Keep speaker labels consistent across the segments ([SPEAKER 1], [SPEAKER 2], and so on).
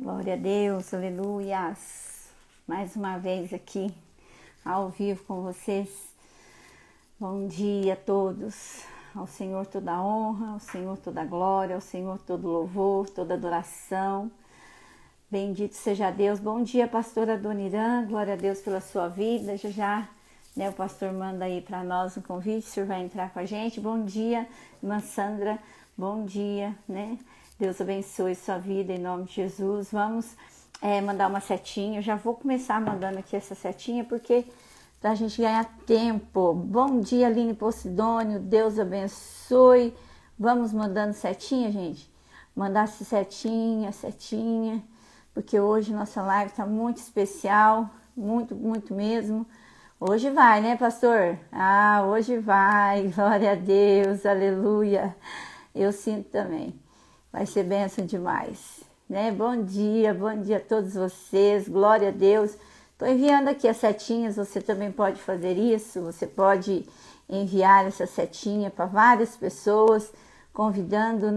[SPEAKER 1] Glória a Deus, aleluias. Mais uma vez aqui, ao vivo com vocês. Bom dia a todos. Ao Senhor toda a honra, ao Senhor toda a glória, ao Senhor todo louvor, toda adoração. Bendito seja Deus. Bom dia, pastora Dona Irã. Glória a Deus pela sua vida. Já, o pastor manda aí para nós um convite. O senhor vai entrar com a gente. Bom dia, irmã Sandra. Bom dia, Deus abençoe sua vida em nome de Jesus. Vamos mandar uma setinha. Eu já vou começar mandando aqui essa setinha porque pra gente ganhar tempo. Bom dia, Aline Posidônio. Deus abençoe. Vamos mandando setinha, gente. Mandar setinha, porque hoje nossa live tá muito especial, muito, muito mesmo. Hoje vai, né, pastor? Hoje vai. Glória a Deus, aleluia. Eu sinto também. Vai ser bênção demais, Bom dia a todos vocês, glória a Deus. Estou enviando aqui as setinhas, você também pode fazer isso, você pode enviar essa setinha para várias pessoas, convidando,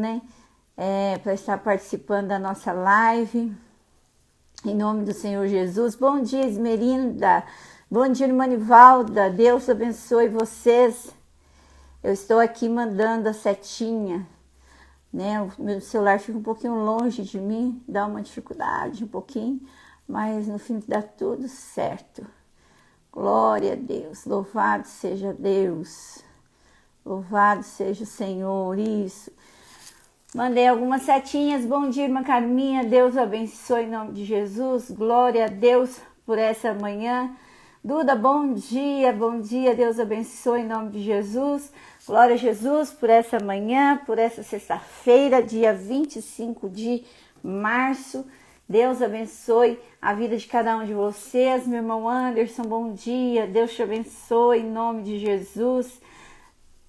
[SPEAKER 1] para estar participando da nossa live, em nome do Senhor Jesus. Bom dia, Esmerinda, bom dia, irmã Nivalda, Deus abençoe vocês. Eu estou aqui mandando a setinha, O meu celular fica um pouquinho longe de mim, dá uma dificuldade um pouquinho, mas no fim dá tudo certo. Glória a Deus, louvado seja Deus, louvado seja o Senhor, isso. Mandei algumas setinhas, bom dia, irmã Carminha, Deus abençoe em nome de Jesus, glória a Deus por essa manhã. Duda, bom dia, Deus abençoe em nome de Jesus. Glória a Jesus por essa manhã, por essa sexta-feira, dia 25 de março. Deus abençoe a vida de cada um de vocês. Meu irmão Anderson, bom dia. Deus te abençoe em nome de Jesus.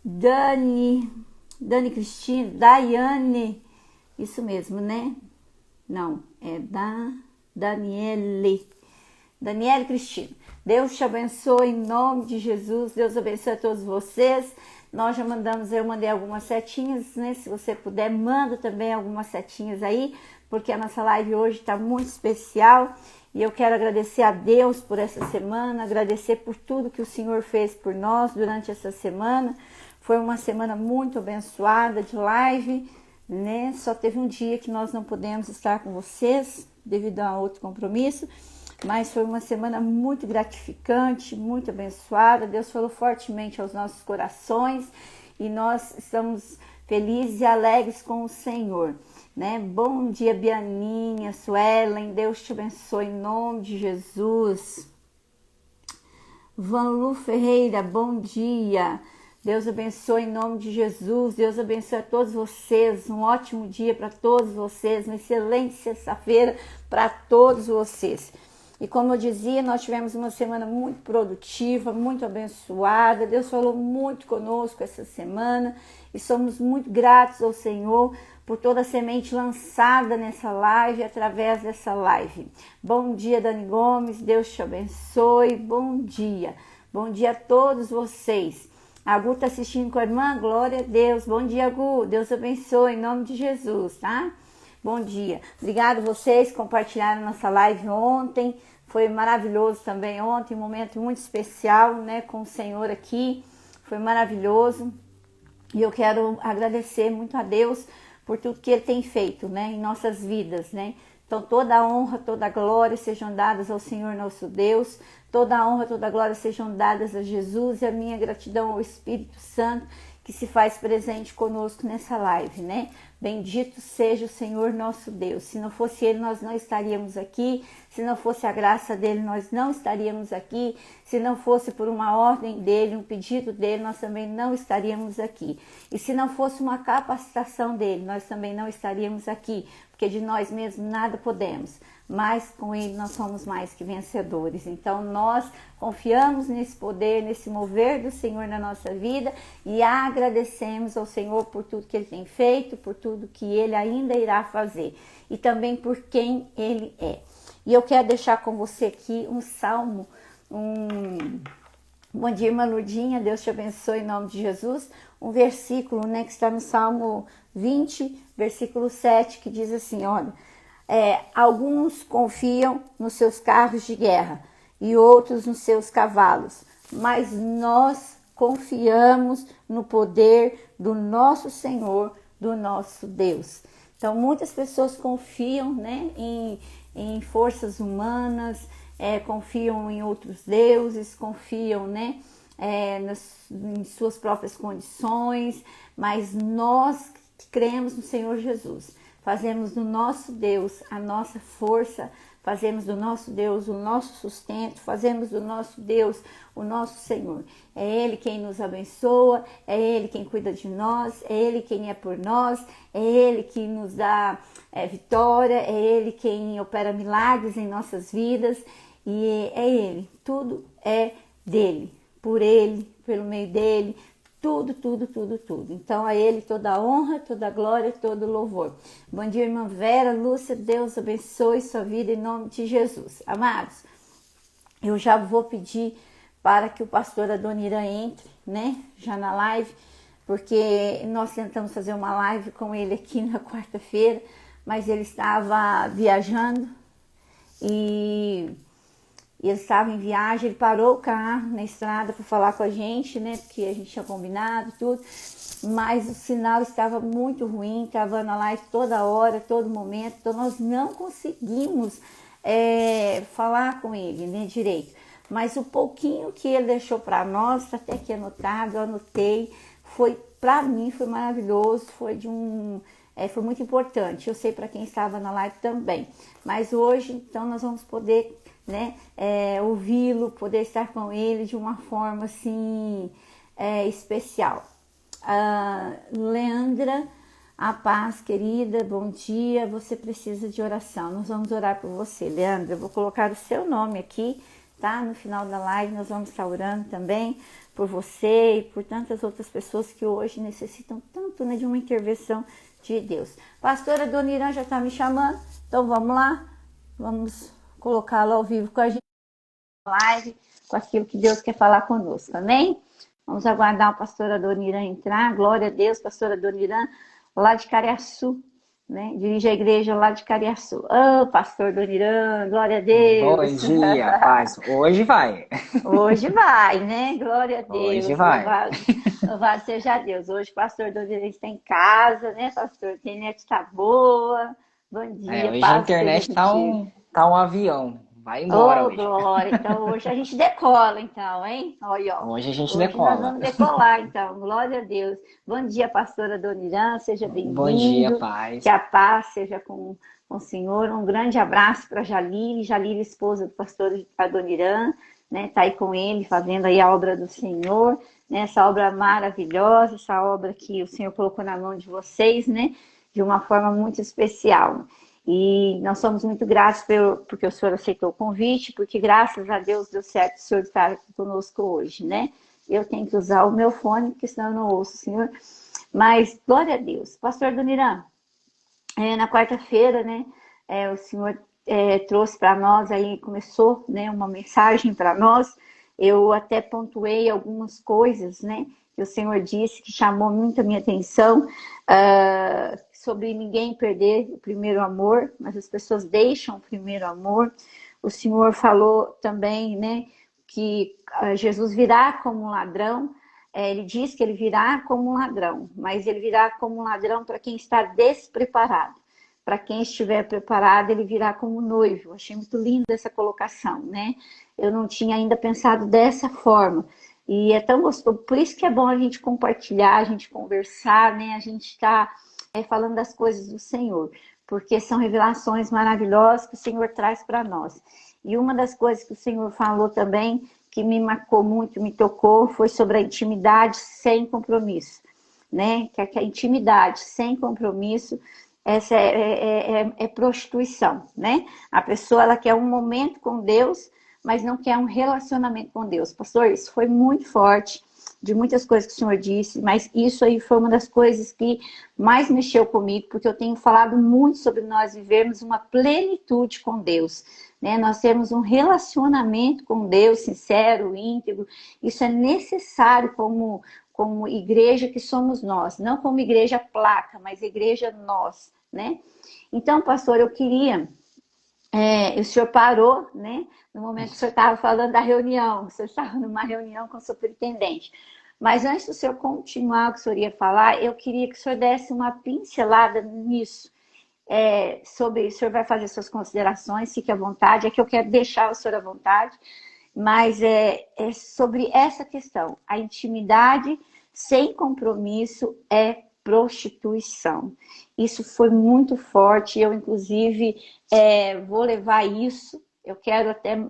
[SPEAKER 1] Dani Cristina, Daiane, isso mesmo, Não, é Daniele Cristina. Deus te abençoe em nome de Jesus. Deus abençoe a todos vocês. Nós já eu mandei algumas setinhas, Se você puder, manda também algumas setinhas aí, porque a nossa live hoje está muito especial. E eu quero agradecer a Deus por essa semana, agradecer por tudo que o Senhor fez por nós durante essa semana. Foi uma semana muito abençoada de live, Só teve um dia que nós não pudemos estar com vocês, devido a outro compromisso. Mas foi uma semana muito gratificante, muito abençoada. Deus falou fortemente aos nossos corações e nós estamos felizes e alegres com o Senhor, Bom dia, Bianinha, Suelen, Deus te abençoe em nome de Jesus. Vanlu Ferreira, bom dia. Deus abençoe em nome de Jesus. Deus abençoe a todos vocês. Um ótimo dia para todos vocês. Uma excelente sexta-feira para todos vocês. E como eu dizia, nós tivemos uma semana muito produtiva, muito abençoada. Deus falou muito conosco essa semana e somos muito gratos ao Senhor por toda a semente lançada nessa live, através dessa live. Bom dia, Dani Gomes, Deus te abençoe. Bom dia a todos vocês. A Gu está assistindo com a irmã, glória a Deus. Bom dia, Gu, Deus abençoe em nome de Jesus, Bom dia. Obrigado vocês que compartilharam nossa live ontem. Foi maravilhoso também ontem, um momento muito especial, com o Senhor aqui. Foi maravilhoso. E eu quero agradecer muito a Deus por tudo que Ele tem feito, em nossas vidas, Então toda a honra, toda a glória sejam dadas ao Senhor nosso Deus. Toda a honra, toda a glória sejam dadas a Jesus e a minha gratidão ao Espírito Santo que se faz presente conosco nessa live, Bendito seja o Senhor nosso Deus. Se não fosse Ele, nós não estaríamos aqui. Se não fosse a graça dEle, nós não estaríamos aqui. Se não fosse por uma ordem dEle, um pedido dEle, nós também não estaríamos aqui. E se não fosse uma capacitação dEle, nós também não estaríamos aqui. Porque de nós mesmos nada podemos. Mas com Ele nós somos mais que vencedores. Então nós confiamos nesse poder, nesse mover do Senhor na nossa vida e agradecemos ao Senhor por tudo que Ele tem feito, por tudo que Ele ainda irá fazer e também por quem Ele é. E eu quero deixar com você aqui um salmo, bom dia, irmã Lurdinha, Deus te abençoe em nome de Jesus, um versículo, que está no Salmo 20, versículo 7, que diz assim, olha, Alguns confiam nos seus carros de guerra e outros nos seus cavalos, mas nós confiamos no poder do nosso Senhor, do nosso Deus. Então, muitas pessoas confiam, né, em forças humanas, confiam em outros deuses, confiam, né, em suas próprias condições, mas nós que cremos no Senhor Jesus, fazemos do nosso Deus a nossa força, fazemos do nosso Deus o nosso sustento, fazemos do nosso Deus o nosso Senhor. É Ele quem nos abençoa, é Ele quem cuida de nós, é Ele quem é por nós, é Ele que nos dá vitória, é Ele quem opera milagres em nossas vidas, e é Ele, tudo é dele, por Ele, pelo meio dele, tudo. Então, a Ele toda a honra, toda a glória, todo o louvor. Bom dia, irmã Vera, Lúcia, Deus abençoe sua vida em nome de Jesus. Amados, eu já vou pedir para que o pastor Adoniran entre, né, já na live, porque nós tentamos fazer uma live com ele aqui na quarta-feira, mas ele estava viajando e ele estava em viagem, ele parou o carro na estrada para falar com a gente, né? Porque a gente tinha combinado tudo, mas o sinal estava muito ruim, estava na live toda hora, todo momento, então nós não conseguimos falar com ele, né, direito. Mas o pouquinho que ele deixou para nós, tá até aqui anotado, eu anotei, para mim foi maravilhoso, foi muito importante. Eu sei para quem estava na live também, mas hoje então nós vamos poder, né, ouvi-lo, poder estar com ele de uma forma assim especial. Leandra, a paz, querida, bom dia, você precisa de oração, nós vamos orar por você. Leandra, eu vou colocar o seu nome aqui, tá? No final da live nós vamos estar orando também por você e por tantas outras pessoas que hoje necessitam tanto, né, de uma intervenção de Deus. Pastora Adoniran já está me chamando, então vamos lá, vamos colocá-lo ao vivo com a gente na live, com aquilo que Deus quer falar conosco, amém? Vamos aguardar o pastor Adoniran entrar, glória a Deus, pastor Adoniran, lá de Cariaçu, né? Dirige a igreja lá de Cariaçu. Pastor Adoniran, glória a Deus.
[SPEAKER 2] Bom dia, paz. Hoje vai.
[SPEAKER 1] Hoje vai, né? Glória a
[SPEAKER 2] Hoje
[SPEAKER 1] Deus,
[SPEAKER 2] vai.
[SPEAKER 1] louvado seja Deus. Hoje o pastor Adoniran está em casa, né, pastor? A internet está boa. Bom dia,
[SPEAKER 2] Hoje a
[SPEAKER 1] paz seja
[SPEAKER 2] internet tá
[SPEAKER 1] contigo.
[SPEAKER 2] um avião. Vai embora
[SPEAKER 1] Ô,
[SPEAKER 2] hoje.
[SPEAKER 1] glória! Então hoje a gente decola, então, hein? Olha, ó.
[SPEAKER 2] Hoje a gente
[SPEAKER 1] Hoje nós
[SPEAKER 2] decola.
[SPEAKER 1] vamos decolar, então. Glória a Deus. Bom dia, pastora Adoniran. Seja
[SPEAKER 2] Bom dia,
[SPEAKER 1] bem-vindo. Que
[SPEAKER 2] paz.
[SPEAKER 1] a paz seja com o senhor. Um grande abraço para Jalile, esposa do pastor Adoniran, né? Tá aí com ele, fazendo aí a obra do Senhor, né? Essa obra maravilhosa, essa obra que o Senhor colocou na mão de vocês, né? De uma forma muito especial. E nós somos muito gratos porque o senhor aceitou o convite, porque graças a Deus deu certo o senhor estar aqui conosco hoje, né? Eu tenho que usar o meu fone, porque senão eu não ouço o senhor. Mas, glória a Deus. Pastor Adoniran, na quarta-feira, né, o senhor trouxe para nós, aí começou, né, uma mensagem para nós. Eu até pontuei algumas coisas, né, que o senhor disse, que chamou muito a minha atenção, sobre ninguém perder o primeiro amor, mas as pessoas deixam o primeiro amor. O senhor falou também, né, que Jesus virá como um ladrão. Ele diz que ele virá como um ladrão, mas ele virá como um ladrão para quem está despreparado. Para quem estiver preparado, ele virá como noivo. Achei muito linda essa colocação, né? Eu não tinha ainda pensado dessa forma. E é tão gostoso, por isso que é bom a gente compartilhar, a gente conversar, né? A gente está falando das coisas do Senhor, porque são revelações maravilhosas que o Senhor traz para nós. E uma das coisas que o Senhor falou também, que me marcou muito, me tocou, foi sobre a intimidade sem compromisso, né? Que a intimidade sem compromisso, essa é prostituição, né? A pessoa, ela quer um momento com Deus, mas não quer um relacionamento com Deus. Pastor, isso foi muito forte, de muitas coisas que o senhor disse, mas isso aí foi uma das coisas que mais mexeu comigo, porque eu tenho falado muito sobre nós vivermos uma plenitude com Deus, né? Nós temos um relacionamento com Deus sincero, íntegro. Isso é necessário como igreja que somos nós, não como igreja placa, mas igreja nós, né? Então, pastor, eu queria... o senhor parou, né? No momento que o senhor estava falando da reunião, o senhor estava numa reunião com o superintendente. Mas antes do senhor continuar o que o senhor ia falar, eu queria que o senhor desse uma pincelada nisso. O senhor vai fazer suas considerações, fique à vontade, é que eu quero deixar o senhor à vontade, mas é sobre essa questão. A intimidade sem compromisso é prostituição. Isso foi muito forte, eu inclusive vou levar isso, eu quero até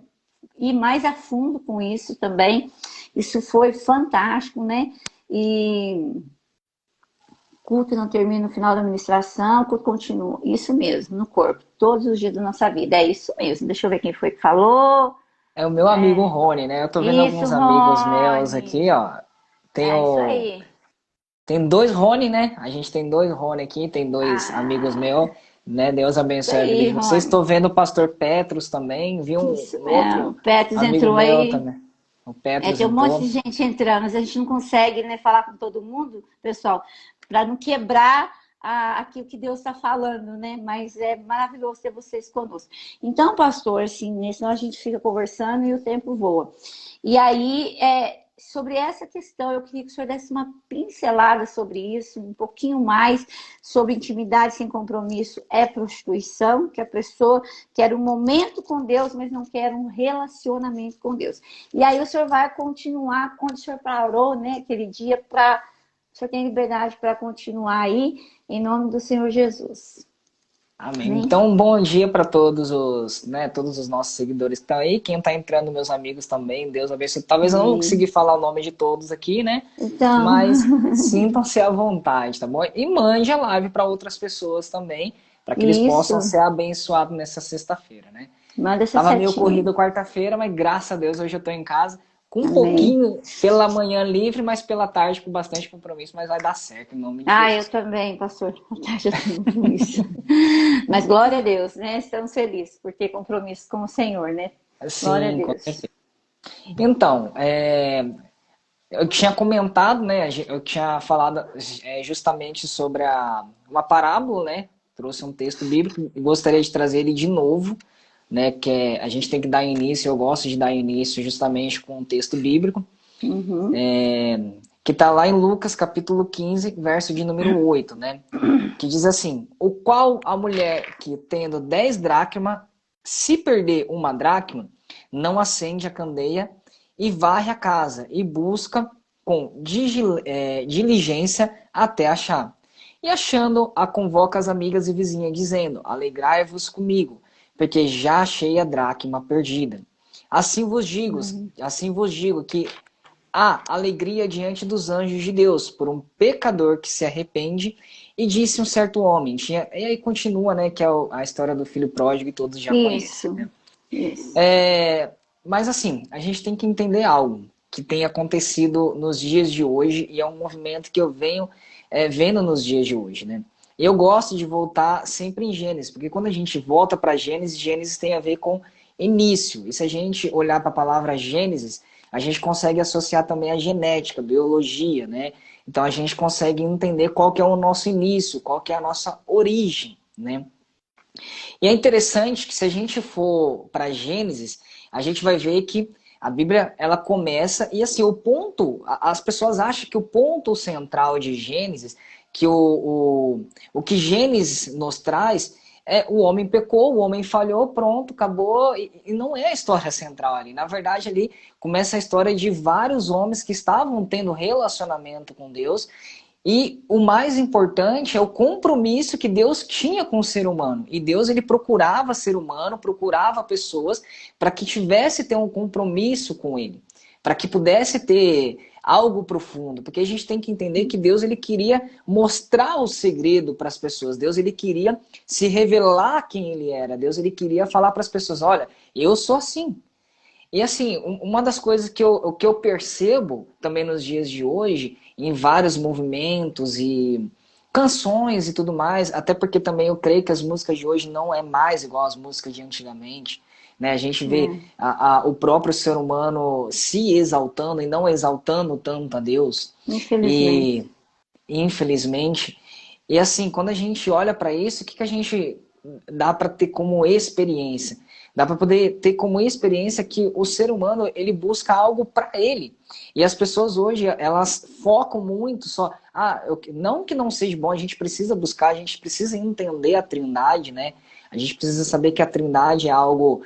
[SPEAKER 1] ir mais a fundo com isso também. Isso foi fantástico, né? E culto não termina no final da administração, culto continua. Isso mesmo, no corpo, todos os dias da nossa vida. É isso mesmo. Deixa eu ver quem foi que falou.
[SPEAKER 2] É o meu amigo Rony, né? Eu tô vendo
[SPEAKER 1] Isso,
[SPEAKER 2] alguns amigos meus
[SPEAKER 1] Rony.
[SPEAKER 2] aqui, ó.
[SPEAKER 1] É isso
[SPEAKER 2] Tenho,
[SPEAKER 1] aí.
[SPEAKER 2] tem dois Rony, né? A gente tem dois Rony aqui, tem dois amigos
[SPEAKER 1] Ah,
[SPEAKER 2] meus, né? Deus
[SPEAKER 1] isso
[SPEAKER 2] abençoe a vida
[SPEAKER 1] aí,
[SPEAKER 2] de vocês.
[SPEAKER 1] Rony.
[SPEAKER 2] Estou vendo o pastor Petros também, vi
[SPEAKER 1] Isso
[SPEAKER 2] um
[SPEAKER 1] mesmo. O
[SPEAKER 2] outro
[SPEAKER 1] Petros
[SPEAKER 2] amigo
[SPEAKER 1] entrou
[SPEAKER 2] meu
[SPEAKER 1] aí.
[SPEAKER 2] também. O Petros
[SPEAKER 1] Tem um monte
[SPEAKER 2] entrou.
[SPEAKER 1] de gente entrando, mas a gente não consegue, né, falar com todo mundo, pessoal, para não quebrar aqui o que Deus está falando, né? Mas é maravilhoso ter vocês conosco. Então, pastor, assim, senão a gente fica conversando e o tempo voa. E aí, sobre essa questão, eu queria que o senhor desse uma pincelada sobre isso, um pouquinho mais sobre intimidade sem compromisso é prostituição, que a pessoa quer um momento com Deus, mas não quer um relacionamento com Deus. E aí o senhor vai continuar onde o senhor parou, né, aquele dia, o senhor tem liberdade para continuar aí, em nome do Senhor Jesus.
[SPEAKER 2] Amém.
[SPEAKER 1] Né?
[SPEAKER 2] Então, bom dia para todos todos os nossos seguidores que estão aí. Quem está entrando, meus amigos também, Deus abençoe. Talvez eu não vou conseguir falar o nome de todos aqui, né?
[SPEAKER 1] Então,
[SPEAKER 2] Mas sintam-se à vontade, tá bom? E mande a live para outras pessoas também, para que eles possam
[SPEAKER 1] isso.
[SPEAKER 2] ser abençoados nessa sexta-feira, né?
[SPEAKER 1] Manda essa
[SPEAKER 2] Tava meio
[SPEAKER 1] setinha.
[SPEAKER 2] corrido quarta-feira, mas graças a Deus hoje eu tô em casa com um
[SPEAKER 1] Amém.
[SPEAKER 2] pouquinho pela manhã livre, mas pela tarde com bastante compromisso, mas vai dar certo em nome de
[SPEAKER 1] Eu
[SPEAKER 2] Jesus.
[SPEAKER 1] também, pastor. Já tenho compromisso. Mas glória a Deus, né? Estamos felizes por ter compromisso com o Senhor, né? Glória a
[SPEAKER 2] Sim, com
[SPEAKER 1] Deus.
[SPEAKER 2] certeza. Então, eu tinha comentado, né? Eu tinha falado justamente sobre uma parábola, né? Trouxe um texto bíblico e gostaria de trazer ele de novo, né? A gente tem que dar início, eu gosto de dar início justamente com um texto bíblico,
[SPEAKER 1] Uhum.
[SPEAKER 2] que está lá em Lucas capítulo 15, verso de número 8, né? Que diz assim: o qual a mulher que tendo 10 dracmas, se perder uma dracma, não acende a candeia e varre a casa e busca com diligência até achar. E achando, a convoca as amigas e vizinhas, dizendo: alegrai-vos comigo, porque já achei a dracma perdida. Assim vos digo que há alegria diante dos anjos de Deus por um pecador que se arrepende. E disse um certo homem, e aí continua, né, que é a história do filho pródigo e todos já conhecem,
[SPEAKER 1] Isso.
[SPEAKER 2] né?
[SPEAKER 1] Isso.
[SPEAKER 2] Mas assim, a gente tem que entender algo que tem acontecido nos dias de hoje e é um movimento que eu venho vendo nos dias de hoje, né? Eu gosto de voltar sempre em Gênesis, porque quando a gente volta para Gênesis, Gênesis tem a ver com início. E se a gente olhar para a palavra Gênesis, a gente consegue associar também a genética, biologia, né? Então a gente consegue entender qual que é o nosso início, qual que é a nossa origem, né? E é interessante que se a gente for para Gênesis, a gente vai ver que a Bíblia ela começa e assim as pessoas acham que o ponto central de Gênesis, que o que Gênesis nos traz o homem pecou, o homem falhou, pronto, acabou e não é a história central ali. Na verdade ali começa a história de vários homens que estavam tendo relacionamento com Deus. E o mais importante é o compromisso que Deus tinha com o ser humano. E Deus ele procurava ser humano, procurava pessoas para que tivesse ter um compromisso com ele, para que pudesse ter algo profundo, porque a gente tem que entender que Deus ele queria mostrar o segredo para as pessoas. Deus ele queria se revelar quem ele era. Deus ele queria falar para as pessoas, olha, eu sou assim. E assim, uma das coisas que eu percebo também nos dias de hoje, em vários movimentos e canções e tudo mais, até porque também eu creio que as músicas de hoje não é mais igual às músicas de antigamente. Né? A gente vê o próprio ser humano se exaltando e não exaltando tanto a Deus.
[SPEAKER 1] Infelizmente.
[SPEAKER 2] E, infelizmente, E assim, quando a gente olha para isso, o que a gente dá para ter como experiência? Dá para poder ter como experiência que o ser humano, ele busca algo para ele. E as pessoas hoje, elas focam muito só, não que não seja bom, a gente precisa buscar, a gente precisa entender a Trindade, né? A gente precisa saber que a Trindade é algo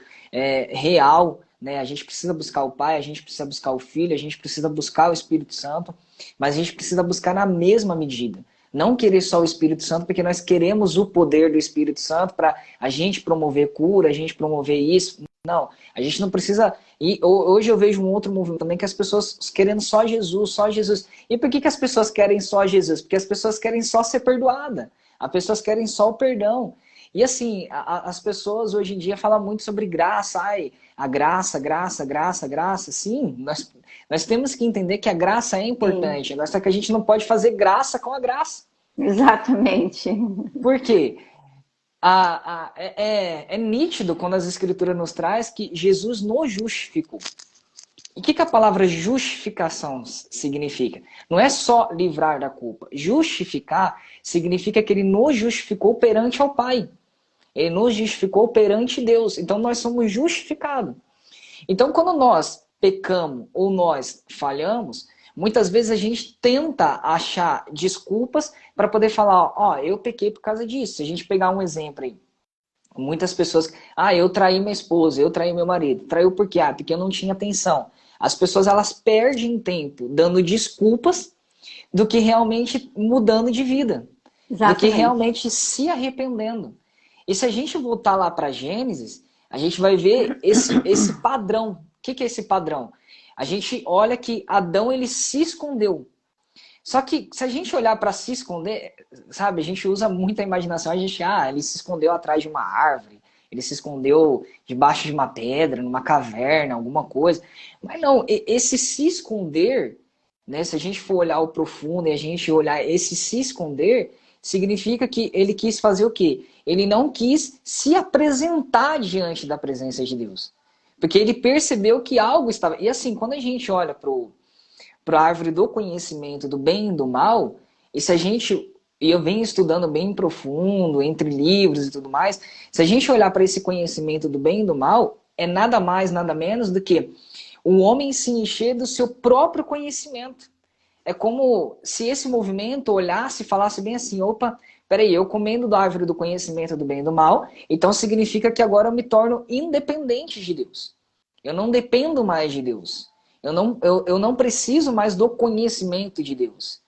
[SPEAKER 2] real, né? A gente precisa buscar o Pai, a gente precisa buscar o Filho, a gente precisa buscar o Espírito Santo, mas a gente precisa buscar na mesma medida. Não querer só o Espírito Santo, porque nós queremos o poder do Espírito Santo para a gente promover cura, a gente promover isso. Não, a gente não precisa. E hoje eu vejo um outro movimento também que as pessoas querendo só Jesus, só Jesus. E por que as pessoas querem só Jesus? Porque as pessoas querem só ser perdoada. As pessoas querem só o perdão. E assim, as pessoas hoje em dia falam muito sobre graça. Ai, a graça, graça, graça, graça. Sim, nós temos que entender que a graça é
[SPEAKER 1] Sim,
[SPEAKER 2] importante. Só que a gente não pode fazer graça com a graça.
[SPEAKER 1] exatamente.
[SPEAKER 2] Por quê? É nítido quando as escrituras nos traz que Jesus nos justificou. E o que a palavra justificação significa? Não é só livrar da culpa. Justificar significa que ele nos justificou perante ao Pai. Ele nos justificou perante Deus. Então nós somos justificados. Então quando nós pecamos ou nós falhamos, muitas vezes a gente tenta achar desculpas para poder falar, ó, eu pequei por causa disso. Se a gente pegar um exemplo aí, muitas pessoas, eu traí minha esposa, eu traí meu marido. Traiu por quê? Porque eu não tinha atenção. As pessoas, elas perdem tempo dando desculpas do que realmente mudando de vida, do que
[SPEAKER 1] Exatamente.
[SPEAKER 2] realmente se arrependendo. E se a gente voltar lá para Gênesis, a gente vai ver esse padrão. O que é esse padrão? A gente olha que Adão, ele se escondeu. Só que se a gente olhar para se esconder, sabe, a gente usa muita imaginação, a gente, ele se escondeu atrás de uma árvore, ele se escondeu debaixo de uma pedra, numa caverna, alguma coisa. Mas não, esse se esconder, né, se a gente for olhar o profundo e a gente olhar esse se esconder, significa que ele quis fazer o quê? Ele não quis se apresentar diante da presença de Deus. Porque ele percebeu que algo estava. E assim, quando a gente olha para a árvore do conhecimento do bem e do mal, e se a gente, e eu venho estudando bem profundo, entre livros e tudo mais, se a gente olhar para esse conhecimento do bem e do mal, é nada mais, nada menos do que o homem se encher do seu próprio conhecimento. É como se esse movimento olhasse e falasse bem assim, opa, peraí, eu comendo da árvore do conhecimento do bem e do mal, então significa que agora eu me torno independente de Deus. Eu não dependo mais de Deus. Eu não preciso mais do conhecimento de Deus.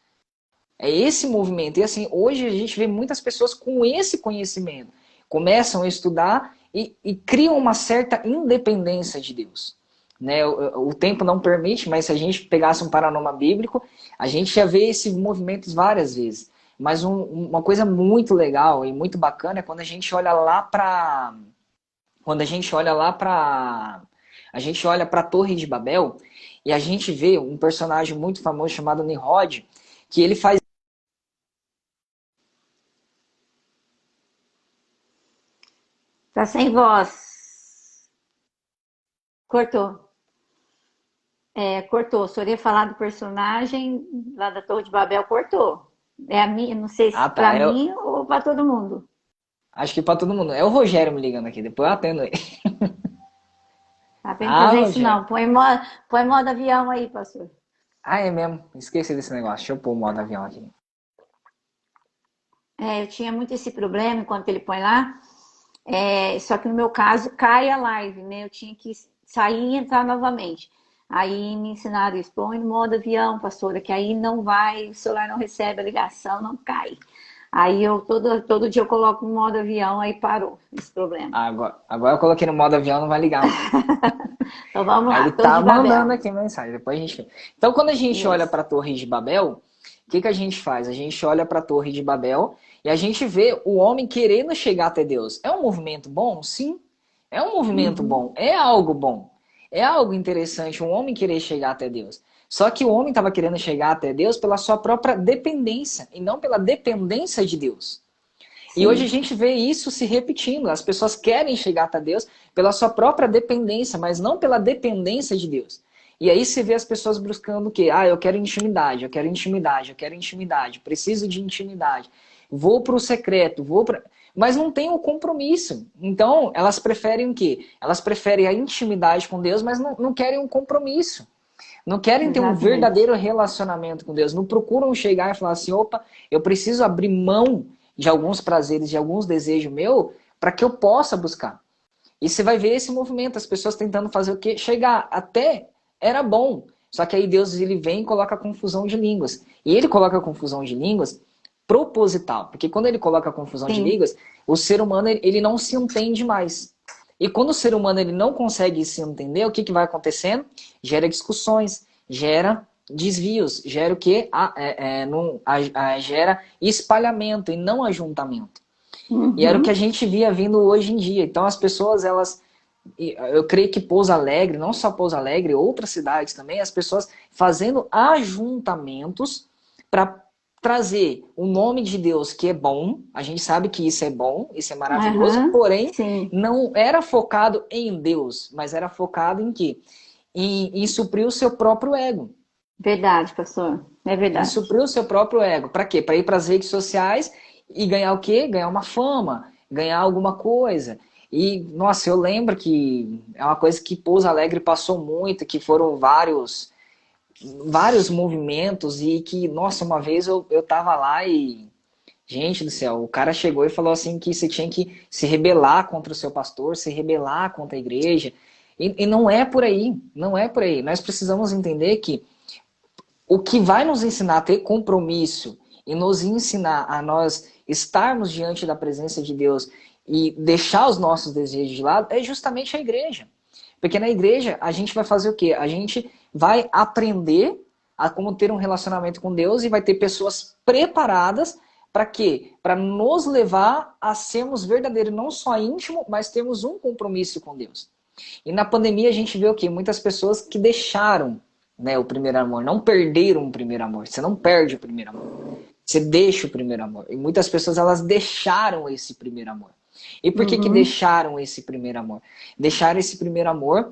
[SPEAKER 2] É esse movimento. E assim, hoje a gente vê muitas pessoas com esse conhecimento. Começam a estudar e criam uma certa independência de Deus. Né? O tempo não permite, mas se a gente pegasse um panorama bíblico, a gente ia ver esses movimentos várias vezes. Mas uma coisa muito legal e muito bacana é quando a gente olha lá para a gente olha para a Torre de Babel e a gente vê um personagem muito famoso chamado Nimrod, que ele faz.
[SPEAKER 1] Tá sem voz. Cortou. Cortou. Se eu ia falar do personagem lá da Torre de Babel, cortou. É a minha, não sei se
[SPEAKER 2] Ah,
[SPEAKER 1] para
[SPEAKER 2] tá.
[SPEAKER 1] mim ou para todo mundo.
[SPEAKER 2] Acho que para todo mundo. É o Rogério me ligando aqui, depois eu atendo ele.
[SPEAKER 1] Tá bem
[SPEAKER 2] Ah,
[SPEAKER 1] fazer isso
[SPEAKER 2] Rogério.
[SPEAKER 1] não. Põe modo avião aí, pastor.
[SPEAKER 2] Ah, é mesmo. Esqueci desse negócio. Deixa eu pôr o modo avião aqui.
[SPEAKER 1] Eu tinha muito esse problema enquanto ele põe lá. Só que no meu caso cai a live, né? Eu tinha que sair e entrar novamente. Aí me ensinaram isso, põe no modo avião, pastora, que aí não vai, o celular não recebe a ligação, não cai. Aí eu todo dia eu coloco no modo avião, aí parou esse problema.
[SPEAKER 2] Agora eu coloquei no modo avião, não vai ligar mais.
[SPEAKER 1] Então vamos
[SPEAKER 2] Aí
[SPEAKER 1] lá,
[SPEAKER 2] ele
[SPEAKER 1] Torre
[SPEAKER 2] tá
[SPEAKER 1] de
[SPEAKER 2] mandando
[SPEAKER 1] Babel.
[SPEAKER 2] aqui mensagem, depois a gente. Então, quando a gente olha
[SPEAKER 1] Isso.
[SPEAKER 2] para a Torre de Babel, o que a gente faz? A gente olha para a Torre de Babel e a gente vê o homem querendo chegar até Deus. É um movimento bom? Sim. É um movimento
[SPEAKER 1] Uhum.
[SPEAKER 2] bom. É algo bom. É algo interessante um homem querer chegar até Deus. Só que o homem estava querendo chegar até Deus pela sua própria dependência e não pela dependência de Deus. E hoje a
[SPEAKER 1] Sim,
[SPEAKER 2] gente vê isso se repetindo. As pessoas querem chegar até Deus pela sua própria dependência, mas não pela dependência de Deus. E aí você vê as pessoas buscando o quê? Eu quero intimidade, eu quero intimidade, eu quero intimidade, preciso de intimidade. vou para o secreto, mas não tem o compromisso. Então, elas preferem o quê? Elas preferem a intimidade com Deus, mas não querem um compromisso. Não querem ter um
[SPEAKER 1] Exatamente.
[SPEAKER 2] verdadeiro relacionamento com Deus. Não procuram chegar e falar assim, opa, eu preciso abrir mão de alguns prazeres, de alguns desejos meus, para que eu possa buscar. E você vai ver esse movimento, as pessoas tentando fazer o quê? Chegar até era bom. Só que aí Deus ele vem e coloca confusão de línguas. E ele coloca confusão de línguas proposital. Porque quando ele coloca confusão de línguas, o ser humano ele não se entende mais. E quando o ser humano ele não consegue se entender, o que, que vai acontecendo? Gera discussões, gera desvios, gera o quê? Gera espalhamento e não ajuntamento. E era o que a gente via vindo hoje em dia. Então as pessoas, elas... Eu creio que Pouso Alegre, não só Pouso Alegre, outras cidades também, as pessoas fazendo ajuntamentos para trazer o nome de Deus, que é bom, a gente sabe que isso é bom, isso é maravilhoso, porém, não era focado em Deus, mas era focado em quê? Em suprir o seu próprio ego.
[SPEAKER 1] Verdade, pastor, é verdade.
[SPEAKER 2] Em suprir o seu próprio ego. Para quê? Para ir para as redes sociais e ganhar o quê? Ganhar uma fama, ganhar alguma coisa. E, nossa, eu lembro que é uma coisa que Pouso Alegre passou muito, que foram vários movimentos e que, nossa, uma vez eu tava lá e, gente do céu, o cara chegou e falou assim que você tinha que se rebelar contra o seu pastor, se rebelar contra a igreja. E não é por aí, não é por aí. Nós precisamos entender que o que vai nos ensinar a ter compromisso e nos ensinar a nós estarmos diante da presença de Deus e deixar os nossos desejos de lado é justamente a igreja. Porque na igreja a gente vai fazer o quê? A gente vai aprender a como ter um relacionamento com Deus e vai ter pessoas preparadas para quê? Para nos levar a sermos verdadeiros, não só íntimo, mas temos um compromisso com Deus. E na pandemia a gente vê o quê? Muitas pessoas que deixaram, né, o primeiro amor, não perderam o primeiro amor. Você não perde o primeiro amor. Você deixa o primeiro amor. E muitas pessoas elas deixaram esse primeiro amor. E por que deixaram esse primeiro amor? Deixaram esse primeiro amor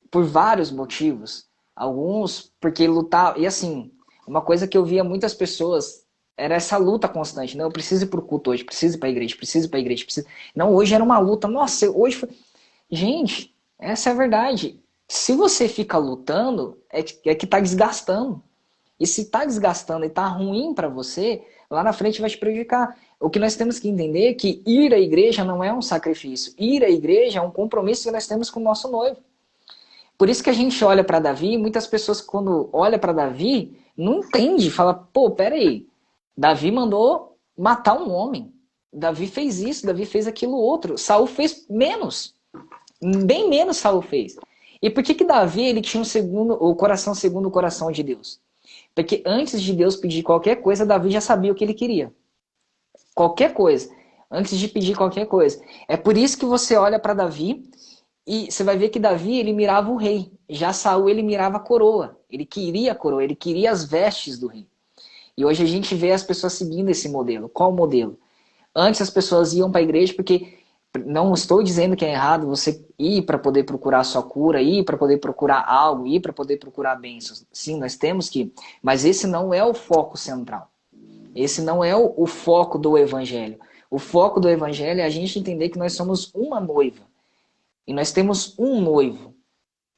[SPEAKER 2] por vários motivos. Alguns porque lutar. E assim, uma coisa que eu via muitas pessoas era essa luta constante. Não, eu preciso ir pro culto hoje, preciso ir pra igreja, preciso ir pra igreja. Preciso... Não, hoje era uma luta. Nossa, hoje foi... Gente, essa é a verdade. Se você fica lutando, é que tá desgastando. E se tá desgastando e tá ruim para você, lá na frente vai te prejudicar. O que nós temos que entender é que ir à igreja não é um sacrifício. Ir à igreja é um compromisso que nós temos com o nosso noivo. Por isso que a gente olha para Davi, e muitas pessoas quando olham para Davi, não entende, fala, pô, peraí, Davi mandou matar um homem. Davi fez isso, Davi fez aquilo outro. Saul fez menos. Bem menos Saul fez. E por que Davi ele tinha o coração segundo o coração de Deus? Porque antes de Deus pedir qualquer coisa, Davi já sabia o que ele queria. Qualquer coisa. Antes de pedir qualquer coisa. É por isso que você olha para Davi e você vai ver que Davi ele mirava o rei. Já Saul ele mirava a coroa. Ele queria a coroa, ele queria as vestes do rei. E hoje a gente vê as pessoas seguindo esse modelo. Qual modelo? Antes as pessoas iam para a igreja porque... Não estou dizendo que é errado você ir para poder procurar a sua cura, ir para poder procurar algo, ir para poder procurar bênçãos. Sim, nós temos que ir. Mas esse não é o foco central. Esse não é o foco do evangelho. O foco do evangelho é a gente entender que nós somos uma noiva. E nós temos um noivo.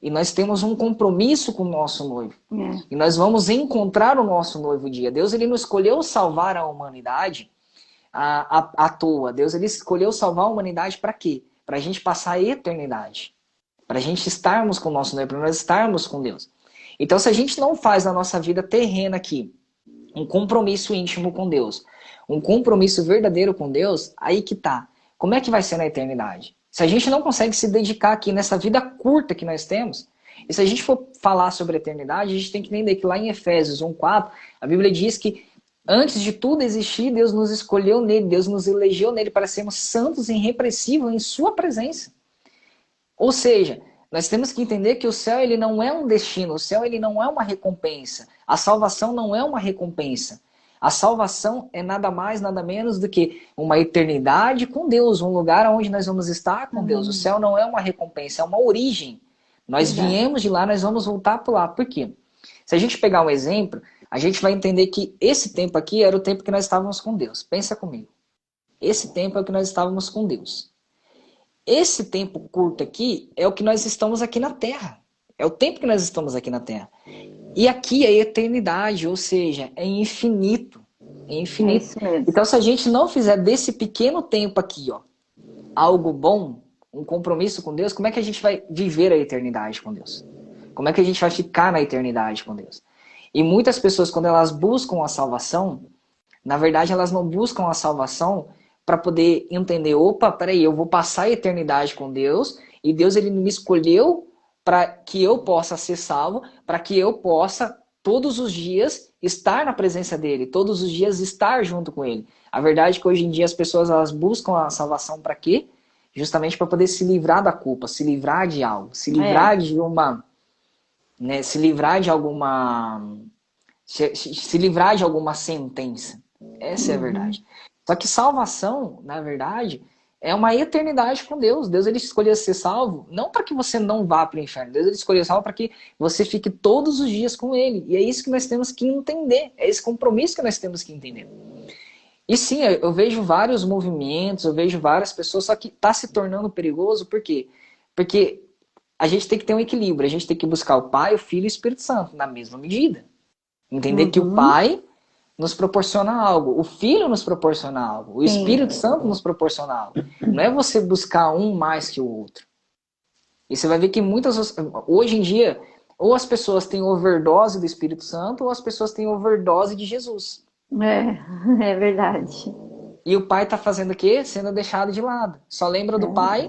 [SPEAKER 2] E nós temos um compromisso com o nosso noivo. E nós vamos encontrar o nosso noivo dia. Deus ele não escolheu salvar a humanidade à toa. Deus ele escolheu salvar a humanidade para quê? Para a gente passar a eternidade. Para a gente estarmos com o nosso noivo, para nós estarmos com Deus. Então, se a gente não faz na nossa vida terrena aqui um compromisso íntimo com Deus, um compromisso verdadeiro com Deus, aí que tá. Como é que vai ser na eternidade? Se a gente não consegue se dedicar aqui nessa vida curta que nós temos, e se a gente for falar sobre a eternidade, a gente tem que entender que lá em Efésios 1:4, a Bíblia diz que antes de tudo existir, Deus nos escolheu nele, Deus nos elegeu nele para sermos santos e irrepreensíveis em sua presença. Ou seja, nós temos que entender que o céu ele não é um destino, o céu ele não é uma recompensa. A salvação não é uma recompensa. A salvação é nada mais, nada menos do que uma eternidade com Deus, um lugar onde nós vamos estar com Deus. O céu não é uma recompensa, é uma origem. Nós viemos de lá, nós vamos voltar para lá. Por quê? Se a gente pegar um exemplo, a gente vai entender que esse tempo aqui era o tempo que nós estávamos com Deus. Pensa comigo. Esse tempo é o que nós estávamos com Deus. Esse tempo curto aqui é o que nós estamos aqui na Terra. É o tempo que nós estamos aqui na Terra. E aqui é eternidade, ou seja, é infinito. É infinito.
[SPEAKER 1] É isso mesmo.
[SPEAKER 2] Então, se a gente não fizer desse pequeno tempo aqui, ó, algo bom, um compromisso com Deus, como é que a gente vai viver a eternidade com Deus? Como é que a gente vai ficar na eternidade com Deus? E muitas pessoas, quando elas buscam a salvação, na verdade, elas não buscam a salvação para poder entender, opa, peraí, eu vou passar a eternidade com Deus, e Deus ele me escolheu para que eu possa ser salvo, para que eu possa, todos os dias, estar na presença dele, todos os dias estar junto com ele. A verdade é que hoje em dia as pessoas elas buscam a salvação para quê? Justamente para poder se livrar da culpa, se livrar de algo, se livrar de uma... Né, se livrar de alguma... Se livrar de alguma sentença. Essa é a verdade. Só que salvação, na verdade, é uma eternidade com Deus. Deus ele escolheu ser salvo não para que você não vá para o inferno. Deus ele escolheu salvo para que você fique todos os dias com ele. E é isso que nós temos que entender. É esse compromisso que nós temos que entender. E sim, eu vejo vários movimentos, eu vejo várias pessoas, só que está se tornando perigoso. Por quê? Porque a gente tem que ter um equilíbrio. A gente tem que buscar o Pai, o Filho e o Espírito Santo na mesma medida. Entender que o Pai nos proporciona algo, o Filho nos proporciona algo, o Espírito Santo nos proporciona algo. Não é você buscar um mais que o outro. E você vai ver que hoje em dia, ou as pessoas têm overdose do Espírito Santo, ou as pessoas têm overdose de Jesus.
[SPEAKER 1] É verdade.
[SPEAKER 2] E o Pai está fazendo o quê? Sendo deixado de lado. Só lembra do Pai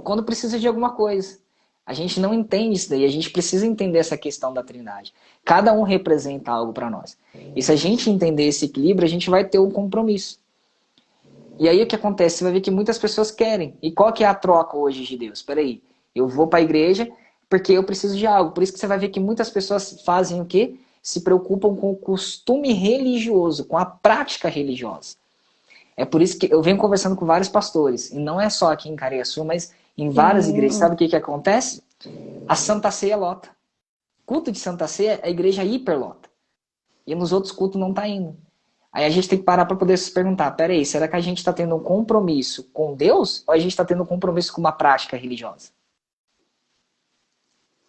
[SPEAKER 2] quando precisa de alguma coisa. A gente não entende isso daí, a gente precisa entender essa questão da Trindade. Cada um representa algo para nós. E se a gente entender esse equilíbrio, a gente vai ter um compromisso. E aí o que acontece? Você vai ver que muitas pessoas querem. E qual que é a troca hoje de Deus? Espera aí, eu vou para a igreja porque eu preciso de algo. Por isso que você vai ver que muitas pessoas fazem o quê? Se preocupam com o costume religioso, com a prática religiosa. É por isso que eu venho conversando com vários pastores, e não é só aqui em Careçu, mas em várias igrejas. Sabe o que acontece? A Santa Ceia lota. Culto de Santa Ceia, a igreja hiperlota. E nos outros cultos não está indo. Aí a gente tem que parar para poder se perguntar, peraí, será que a gente está tendo um compromisso com Deus ou a gente está tendo um compromisso com uma prática religiosa?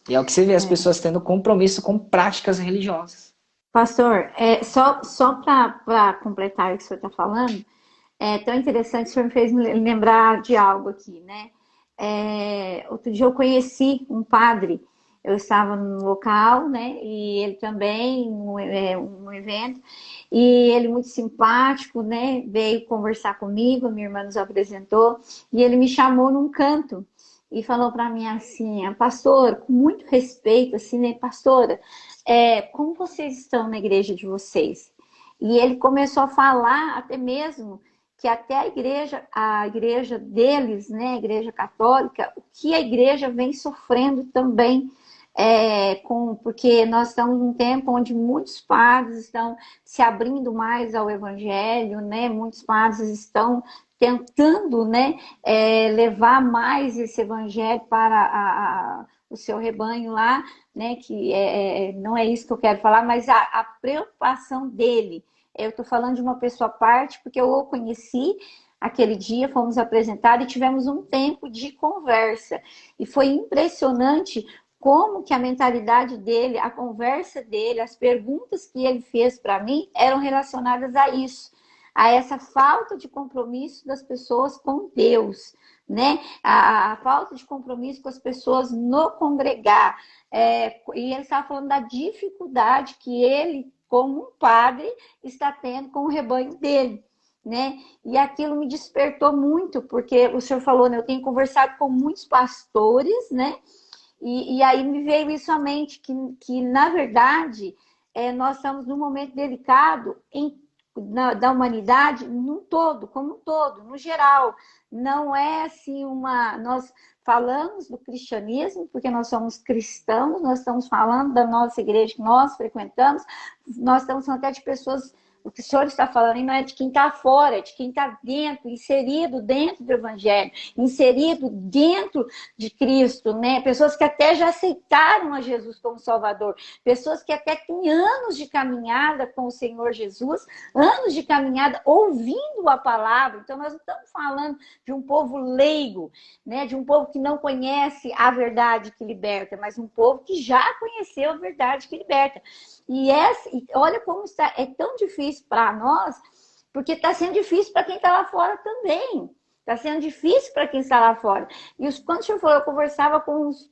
[SPEAKER 2] E é o que você vê, as pessoas tendo compromisso com práticas religiosas.
[SPEAKER 1] Pastor, só para completar o que o senhor está falando, é tão interessante, o senhor me fez lembrar de algo aqui, né? Outro dia eu conheci um padre, eu estava no local, né? E ele também, um evento, e ele muito simpático, né? Veio conversar comigo, minha irmã nos apresentou, e ele me chamou num canto e falou para mim assim, pastora, com muito respeito, assim, né? Pastora, como vocês estão na igreja de vocês? E ele começou a falar até mesmo que até a igreja deles, né, a igreja católica, o que a igreja vem sofrendo também, porque nós estamos num tempo onde muitos padres estão se abrindo mais ao evangelho, né, muitos padres estão tentando, né, levar mais esse evangelho para o seu rebanho lá, né, que não é isso que eu quero falar, mas a preocupação dele. Eu estou falando de uma pessoa à parte, porque eu o conheci aquele dia, fomos apresentados e tivemos um tempo de conversa. E foi impressionante como que a mentalidade dele, a conversa dele, as perguntas que ele fez para mim eram relacionadas a isso, a essa falta de compromisso das pessoas com Deus, né? A falta de compromisso com as pessoas no congregar. E ele estava falando da dificuldade que ele, como um padre, está tendo com o rebanho dele, né? E aquilo me despertou muito, porque o senhor falou, né? Eu tenho conversado com muitos pastores, né? E aí me veio isso à mente, que na verdade, nós estamos num momento delicado da humanidade num todo, como um todo, no geral. Não é assim nós falamos do cristianismo, porque nós somos cristãos, nós estamos falando da nossa igreja que nós frequentamos, nós estamos falando até de pessoas O que o Senhor está falando aí não é de quem está fora, é de quem está dentro, inserido dentro do Evangelho, inserido dentro de Cristo, né? Pessoas que até já aceitaram a Jesus como Salvador, pessoas que até têm anos de caminhada com o Senhor Jesus, anos de caminhada ouvindo a palavra. Então, nós não estamos falando de um povo leigo, né? De um povo que não conhece a verdade que liberta, mas um povo que já conheceu a verdade que liberta. E olha como está, é tão difícil para nós, porque está sendo difícil para quem está lá fora também. Está sendo difícil para quem está lá fora. E quando o senhor falou, eu conversava com os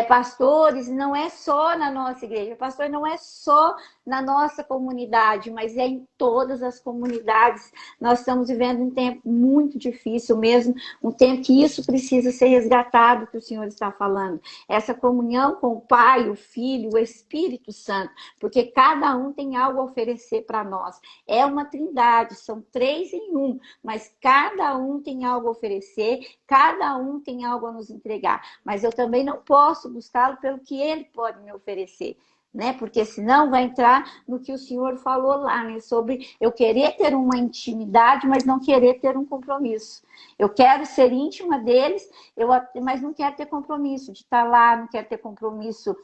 [SPEAKER 1] pastores, não é só na nossa igreja, pastor, não é só na nossa comunidade, mas é em todas as comunidades. Nós estamos vivendo um tempo muito difícil mesmo, um tempo que isso precisa ser resgatado, que o Senhor está falando. Essa comunhão com o Pai, o Filho, o Espírito Santo, porque cada um tem algo a oferecer para nós. É uma trindade, são 3 em 1, mas cada um tem algo a oferecer, cada um tem algo a nos entregar. Mas eu também não posso buscá-lo pelo que ele pode me oferecer, né? Porque senão vai entrar no que o Senhor falou lá, né? Sobre eu querer ter uma intimidade, mas não querer ter um compromisso. Eu quero ser íntima deles, mas não quero ter compromisso de estar lá, não quero ter compromisso.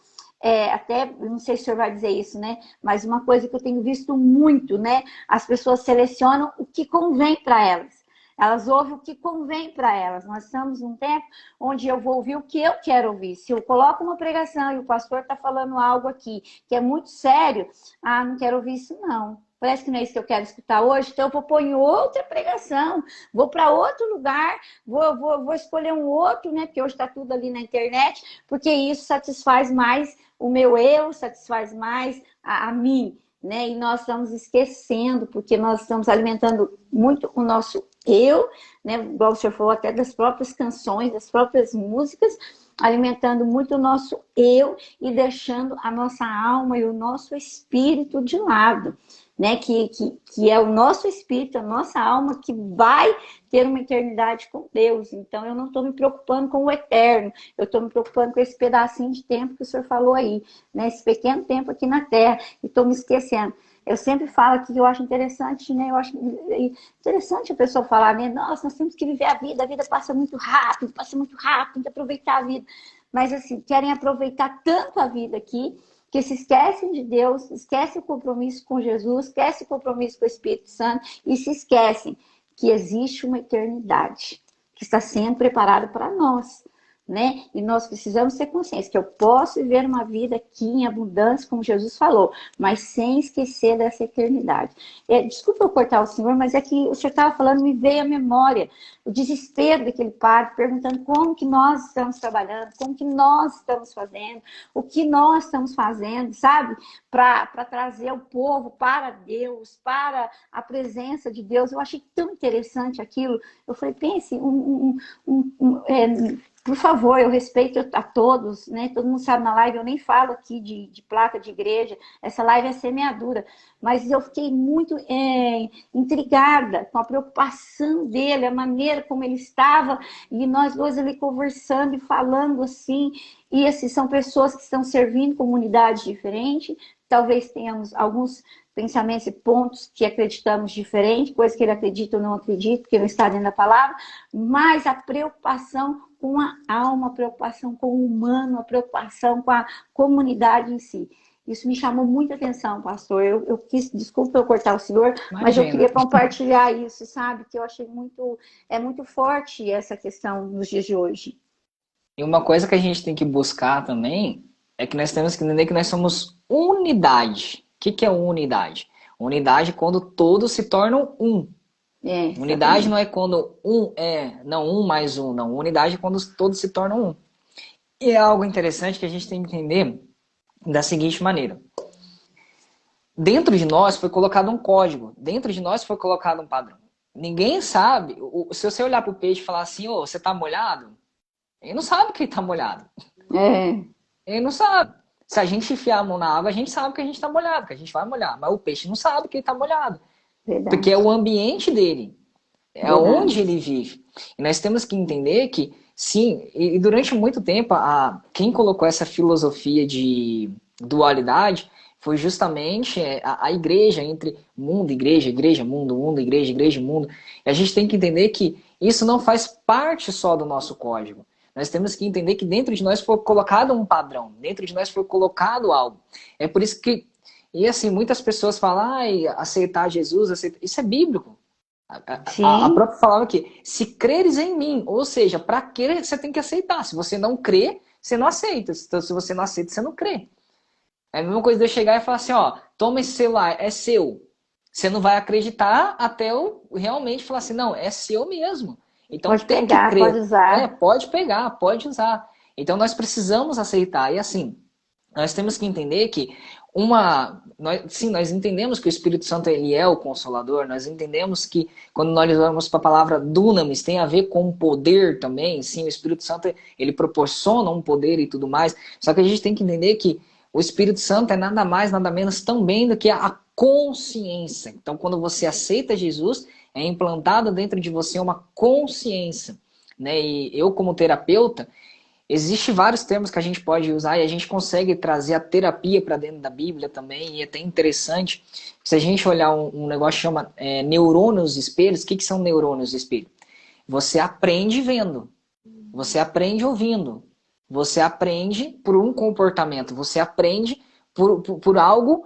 [SPEAKER 1] Até, não sei se o senhor vai dizer isso, né? Mas uma coisa que eu tenho visto muito, né? As pessoas selecionam o que convém para elas. Elas ouvem o que convém para elas. Nós estamos num tempo onde eu vou ouvir o que eu quero ouvir. Se eu coloco uma pregação e o pastor está falando algo aqui que é muito sério, não quero ouvir isso não. Parece que não é isso que eu quero escutar hoje, então eu vou pôr em outra pregação, vou para outro lugar, vou escolher um outro, né? Porque hoje está tudo ali na internet, porque isso satisfaz mais o meu eu, satisfaz mais a mim. Né? E nós estamos esquecendo, porque nós estamos alimentando muito o nosso eu, né? Igual o senhor falou, até das próprias canções, das próprias músicas, alimentando muito o nosso eu e deixando a nossa alma e o nosso espírito de lado, né? Que é o nosso espírito, a nossa alma que vai ter uma eternidade com Deus. Então eu não estou me preocupando com o eterno, eu estou me preocupando com esse pedacinho de tempo que o senhor falou aí, né? Esse pequeno tempo aqui na Terra, e estou me esquecendo. Eu sempre falo aqui que eu acho interessante, né? Eu acho interessante a pessoa falar, né? Nossa, nós temos que viver a vida passa muito rápido, tem que aproveitar a vida. Mas assim, querem aproveitar tanto a vida aqui, que se esquecem de Deus, esquecem o compromisso com Jesus, esquecem o compromisso com o Espírito Santo e se esquecem que existe uma eternidade que está sendo preparada para nós, né? E nós precisamos ter consciência que eu posso viver uma vida aqui em abundância, como Jesus falou, mas sem esquecer dessa eternidade. Desculpa eu cortar o senhor, mas é que o senhor estava falando, me veio à memória o desespero daquele padre, perguntando como que nós estamos trabalhando, como que nós estamos fazendo, o que nós estamos fazendo, sabe? Para trazer o povo para Deus, para a presença de Deus. Eu achei tão interessante aquilo. Eu falei, pense, por favor, eu respeito a todos, né? Todo mundo sabe na live, eu nem falo aqui de placa de igreja, essa live é semeadura, mas eu fiquei muito intrigada com a preocupação dele, a maneira como ele estava, e nós dois ali conversando e falando assim, e assim, são pessoas que estão servindo comunidades diferentes, talvez tenhamos alguns pensamentos e pontos que acreditamos diferente, coisas que ele acredita ou não acredita, porque não está dentro da palavra, mas a preocupação com a alma, a preocupação com o humano, a preocupação com a comunidade em si. Isso me chamou muita atenção, pastor. Eu quis, desculpa eu cortar o senhor, mas eu queria compartilhar isso, sabe? Que eu achei muito forte essa questão nos dias de hoje.
[SPEAKER 2] E uma coisa que a gente tem que buscar também é que nós temos que entender que nós somos unidade. O que é unidade? Unidade é quando todos se tornam um. Unidade não é quando um mais um, não. Unidade é quando todos se tornam um. E é algo interessante que a gente tem que entender da seguinte maneira. Dentro de nós foi colocado um código. Dentro de nós foi colocado um padrão. Ninguém sabe. Se você olhar para o peixe e falar assim, você está molhado? Ele não sabe que ele está molhado. Ele não sabe. Se a gente enfiar a mão na água, a gente sabe que a gente está molhado, que a gente vai molhar. Mas o peixe não sabe que ele está molhado. Verdade. Porque é o ambiente dele. É verdade. Onde ele vive. E nós temos que entender que, sim, e durante muito tempo, quem colocou essa filosofia de dualidade foi justamente a igreja, entre mundo, igreja, igreja, mundo, mundo, igreja, igreja, mundo. E a gente tem que entender que isso não faz parte só do nosso código. Nós temos que entender que dentro de nós foi colocado um padrão, dentro de nós foi colocado algo. É por isso que, e assim, muitas pessoas falam, aceitar Jesus, isso é bíblico. A
[SPEAKER 1] Sim,
[SPEAKER 2] própria falava que se creres em mim, ou seja, para crer você tem que aceitar. Se você não crê, você não aceita. Então, se você não aceita, você não crê. É a mesma coisa de eu chegar e falar assim, ó, toma esse celular, é seu. Você não vai acreditar até eu realmente falar assim, não, é seu mesmo. Então
[SPEAKER 1] pode
[SPEAKER 2] tem que
[SPEAKER 1] pegar, pode
[SPEAKER 2] crer.
[SPEAKER 1] usar.
[SPEAKER 2] Pode pegar, pode usar. Então nós precisamos aceitar. E assim, nós temos que entender que nós entendemos que o Espírito Santo ele é o Consolador, nós entendemos que quando nós olhamos para a palavra dunamis, tem a ver com poder também, sim, o Espírito Santo ele proporciona um poder e tudo mais, só que a gente tem que entender que o Espírito Santo é nada mais, nada menos também do que a consciência. Então, quando você aceita Jesus, é implantado dentro de você uma consciência, né? E eu, como terapeuta, existem vários termos que a gente pode usar e a gente consegue trazer a terapia para dentro da Bíblia também, e é até interessante. Se a gente olhar um negócio que chama neurônios espelhos, o que são neurônios espelhos? Você aprende vendo, você aprende ouvindo, você aprende por um comportamento, você aprende por algo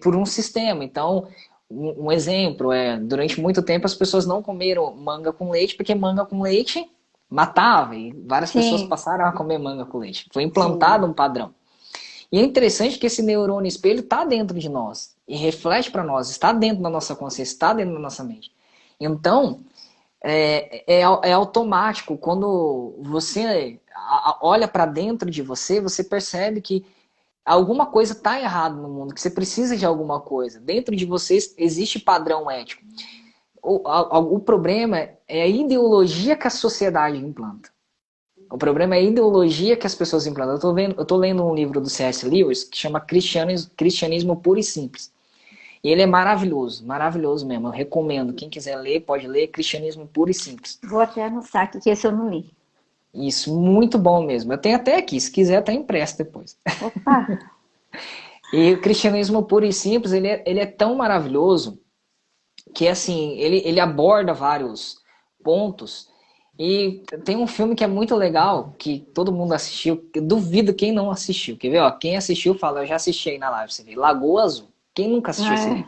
[SPEAKER 2] por um sistema. Então, um exemplo durante muito tempo as pessoas não comeram manga com leite, porque manga com leite matava, e várias pessoas
[SPEAKER 1] Sim,
[SPEAKER 2] passaram a comer manga com leite. Foi
[SPEAKER 1] sim.
[SPEAKER 2] implantado um padrão. E é interessante que esse neurônio espelho está dentro de nós e reflete para nós, está dentro da nossa consciência, está dentro da nossa mente. Então, é automático. Quando você olha para dentro de você, você percebe que alguma coisa está errada no mundo, que você precisa de alguma coisa. Dentro de você existe padrão ético. O problema é a ideologia que a sociedade implanta. O problema é a ideologia que as pessoas implantam. Eu tô lendo um livro do C.S. Lewis que chama Cristianismo Puro e Simples. E ele é maravilhoso, maravilhoso mesmo. Eu recomendo. Quem quiser ler, pode ler Cristianismo Puro e Simples.
[SPEAKER 1] Vou até anotar aqui que esse eu não li.
[SPEAKER 2] Isso, muito bom mesmo. Eu tenho até aqui, se quiser até impresso depois.
[SPEAKER 1] Opa,
[SPEAKER 2] E o Cristianismo Puro e Simples, ele é tão maravilhoso que assim, ele aborda vários pontos. E tem um filme que é muito legal, que todo mundo assistiu, eu duvido quem não assistiu. Quer ver? Ó, quem assistiu fala, eu já assisti aí na live, você vê. Lagoa Azul. Quem nunca assistiu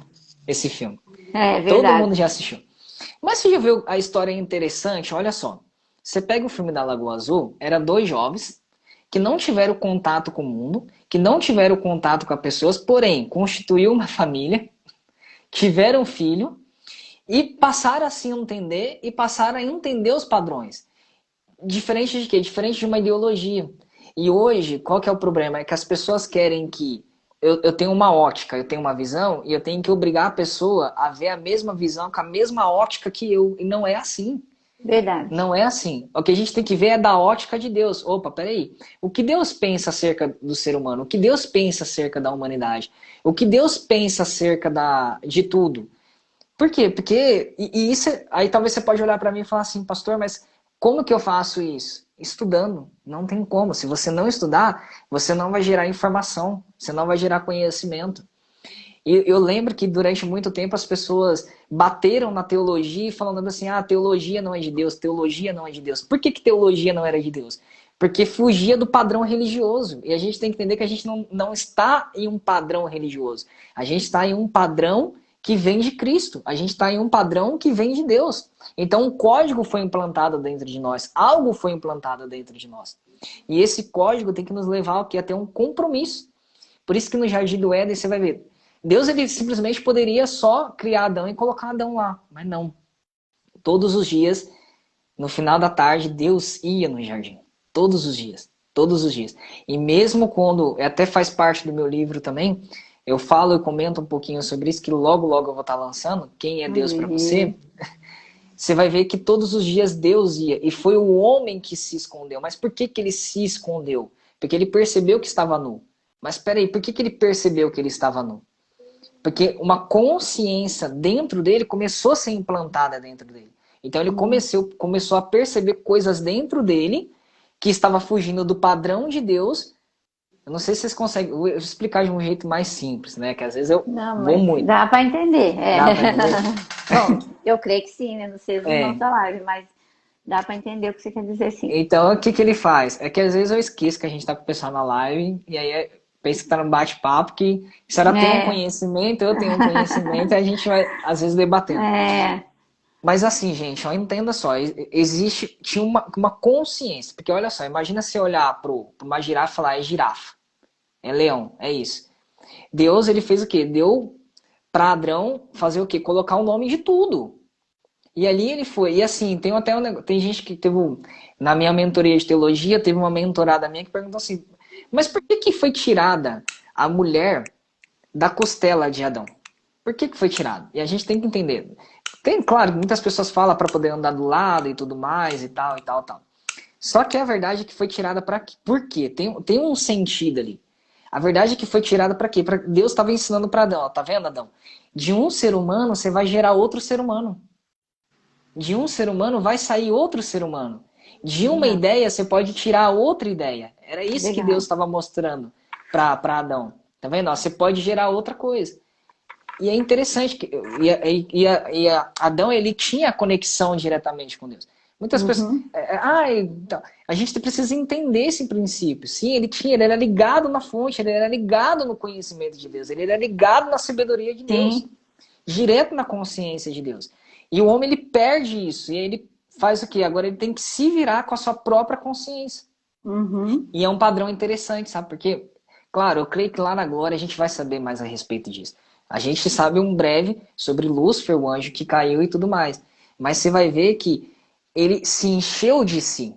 [SPEAKER 2] esse filme?
[SPEAKER 1] é
[SPEAKER 2] Todo mundo
[SPEAKER 1] verdade.
[SPEAKER 2] já assistiu. Mas você já viu a história interessante? Olha só. Você pega o filme da Lagoa Azul, eram dois jovens que não tiveram contato com o mundo, que não tiveram contato com as pessoas, porém, constituiu uma família, tiveram um filho, e passaram a se entender e passaram a entender os padrões. Diferente de quê? Diferente de uma ideologia. E hoje, qual que é o problema? É que as pessoas querem que eu tenho uma ótica, eu tenho uma visão, e eu tenho que obrigar a pessoa a ver a mesma visão com a mesma ótica que eu. E não é assim.
[SPEAKER 1] Verdade.
[SPEAKER 2] Não é assim. O que a gente tem que ver é da ótica de Deus. Opa, peraí. O que Deus pensa acerca do ser humano? O que Deus pensa acerca da humanidade? O que Deus pensa acerca de tudo? Por quê? Porque, e isso, aí talvez você pode olhar para mim e falar assim, pastor, mas como que eu faço isso? Estudando. Não tem como. Se você não estudar, você não vai gerar informação, você não vai gerar conhecimento. E eu lembro que durante muito tempo as pessoas bateram na teologia falando assim, teologia não é de Deus, teologia não é de Deus. Por que teologia não era de Deus? Porque fugia do padrão religioso. E a gente tem que entender que a gente não está em um padrão religioso. A gente está em um padrão que vem de Cristo. A gente está em um padrão que vem de Deus. Então um código foi implantado dentro de nós. Algo foi implantado dentro de nós. E esse código tem que nos levar a ter um compromisso. Por isso que no Jardim do Éden você vai ver, Deus ele simplesmente poderia só criar Adão e colocar Adão lá, mas não. Todos os dias, no final da tarde, Deus ia no jardim. Todos os dias. Todos os dias. E mesmo quando, até faz parte do meu livro também, eu falo e comento um pouquinho sobre isso, que logo, logo eu vou estar lançando, Quem é Deus para você? Você vai ver que todos os dias Deus ia. E foi o homem que se escondeu. Mas por que ele se escondeu? Porque ele percebeu que estava nu. Mas peraí, por que ele percebeu que ele estava nu? Porque uma consciência dentro dele começou a ser implantada dentro dele. Então ele começou a perceber coisas dentro dele que estava fugindo do padrão de Deus Eu não sei se vocês conseguem eu vou explicar de um jeito mais simples, né? Que às vezes eu
[SPEAKER 1] Não,
[SPEAKER 2] vou
[SPEAKER 1] mas
[SPEAKER 2] muito.
[SPEAKER 1] dá para entender. É.
[SPEAKER 2] Dá pra entender?
[SPEAKER 1] Bom, eu creio que sim, né? Não sei os irmãos
[SPEAKER 2] É.
[SPEAKER 1] da live, mas dá para entender o que você quer dizer, sim.
[SPEAKER 2] Então, o que que ele faz? É que às vezes eu esqueço que a gente tá com o pessoal na live, e aí pensa que tá no bate-papo, que se ela tem um
[SPEAKER 1] É,
[SPEAKER 2] conhecimento, eu tenho um conhecimento, e a gente vai, às vezes, debatendo.
[SPEAKER 1] é,
[SPEAKER 2] Mas assim, gente, ó, entenda só, existe, tinha uma consciência, porque olha só, imagina você olhar para uma girafa e falar, é girafa, é leão, é isso. Deus, ele fez o quê? Deu para Adão fazer o quê? Colocar o nome de tudo. E ali ele foi. E assim, tem até tem gente que teve. Na minha mentoria de teologia, teve uma mentorada minha que perguntou assim: mas por que que foi tirada a mulher da costela de Adão? Por que que foi tirada? E a gente tem que entender. Tem, claro, muitas pessoas falam para poder andar do lado e tudo mais e tal, e tal, tal. Só que a verdade é que foi tirada para quê? Por quê? Tem um sentido ali. A verdade é que foi tirada para quê? Deus estava ensinando para Adão, ó, tá vendo, Adão? De um ser humano você vai gerar outro ser humano. De um ser humano vai sair outro ser humano. De uma
[SPEAKER 1] legal,
[SPEAKER 2] ideia você pode tirar outra ideia. Era isso que Deus
[SPEAKER 1] legal.
[SPEAKER 2] estava mostrando para Adão. Tá vendo? Ó, você pode gerar outra coisa. E é interessante que Adão ele tinha conexão diretamente com Deus. Muitas pessoas,
[SPEAKER 1] Uhum,
[SPEAKER 2] então, a gente precisa entender esse princípio. Sim, ele era ligado na fonte, ele era ligado no conhecimento de Deus, ele era ligado na sabedoria de Deus,
[SPEAKER 1] sim,
[SPEAKER 2] direto na consciência de Deus. E o homem ele perde isso, e aí ele faz o quê? Agora ele tem que se virar com a sua própria consciência.
[SPEAKER 1] uhum,
[SPEAKER 2] E é um padrão interessante, sabe? Porque, claro, eu creio que lá na glória a gente vai saber mais a respeito disso. A gente sabe um breve sobre Lúcifer, o anjo que caiu e tudo mais. Mas você vai ver que ele se encheu de si.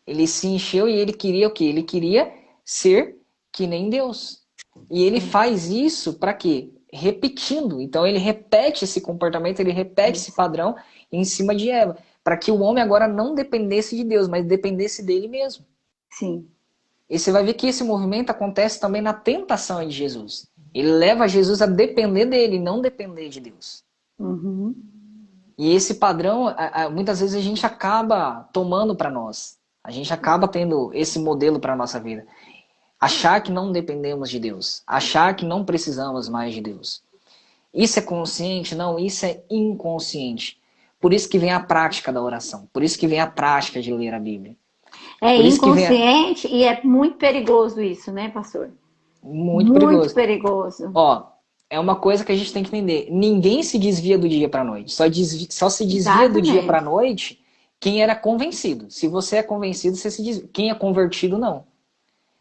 [SPEAKER 2] Ele se encheu e ele queria o quê? Ele queria ser que nem Deus. E ele
[SPEAKER 1] sim,
[SPEAKER 2] faz isso para quê? Repetindo. Então ele repete esse comportamento, ele repete esse
[SPEAKER 1] isso,
[SPEAKER 2] padrão em cima de Eva. Para que o homem agora não dependesse de Deus, mas dependesse dele mesmo.
[SPEAKER 1] sim,
[SPEAKER 2] E você vai ver que esse movimento acontece também na tentação de Jesus. Ele leva Jesus a depender dele, não depender de Deus.
[SPEAKER 1] uhum,
[SPEAKER 2] E esse padrão, muitas vezes a gente acaba tomando para nós. A gente acaba tendo esse modelo para a nossa vida. Achar que não dependemos de Deus. Achar que não precisamos mais de Deus. Isso é consciente? Não, isso é inconsciente. Por isso que vem a prática da oração. Por isso que vem a prática de ler a Bíblia.
[SPEAKER 1] é
[SPEAKER 2] Por isso que vem
[SPEAKER 1] inconsciente e é muito perigoso isso, né, pastor?
[SPEAKER 2] muito
[SPEAKER 1] Muito
[SPEAKER 2] perigoso.
[SPEAKER 1] perigoso.
[SPEAKER 2] Ó, é uma coisa que a gente tem que entender. Ninguém se desvia do dia para a noite. Só se desvia do dia para a
[SPEAKER 1] Exatamente.
[SPEAKER 2] noite quem era convencido. Se você é convencido, você se desvia. Quem é convertido, não.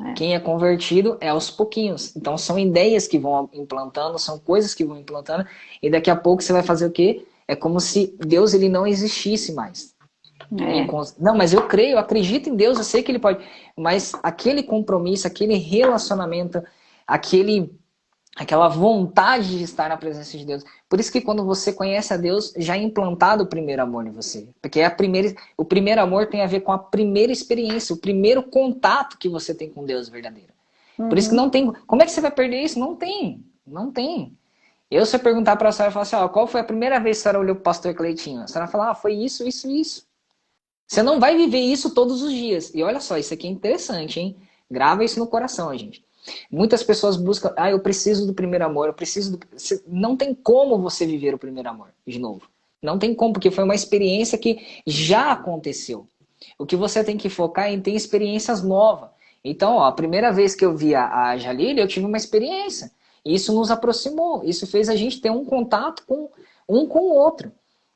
[SPEAKER 1] É.
[SPEAKER 2] Quem é convertido é aos pouquinhos. Então são ideias que vão implantando, são coisas que vão implantando, e daqui a pouco você vai fazer o quê? É como se Deus ele não existisse mais.
[SPEAKER 1] É.
[SPEAKER 2] Não, mas eu creio, eu acredito em Deus, eu sei que ele pode. Mas aquele compromisso, aquele relacionamento, aquele aquela vontade de estar na presença de Deus. Por isso que quando você conhece a Deus, já é implantado o primeiro amor em você. Porque o primeiro amor tem a ver com a primeira experiência, o primeiro contato que você tem com Deus verdadeiro. Por isso que não
[SPEAKER 1] Uhum.
[SPEAKER 2] tem. Como é que você vai perder isso? Não tem. Não tem. Eu, se eu perguntar para a senhora, falar assim, ó, qual foi a primeira vez que a senhora olhou para o pastor Cleitinho? A senhora vai falar, ah, foi isso, isso, isso. Você não vai viver isso todos os dias. E olha só, isso aqui é interessante, hein? Grava isso no coração, gente. Muitas pessoas buscam, eu preciso do primeiro amor, eu preciso do... Não tem como você viver o primeiro amor, de novo. Não tem como, porque foi uma experiência que já aconteceu. O que você tem que focar é em ter experiências novas. Então, ó, a primeira vez que eu vi a Jalile, eu tive uma experiência. Isso nos aproximou, isso fez a gente ter um contato com um com o outro.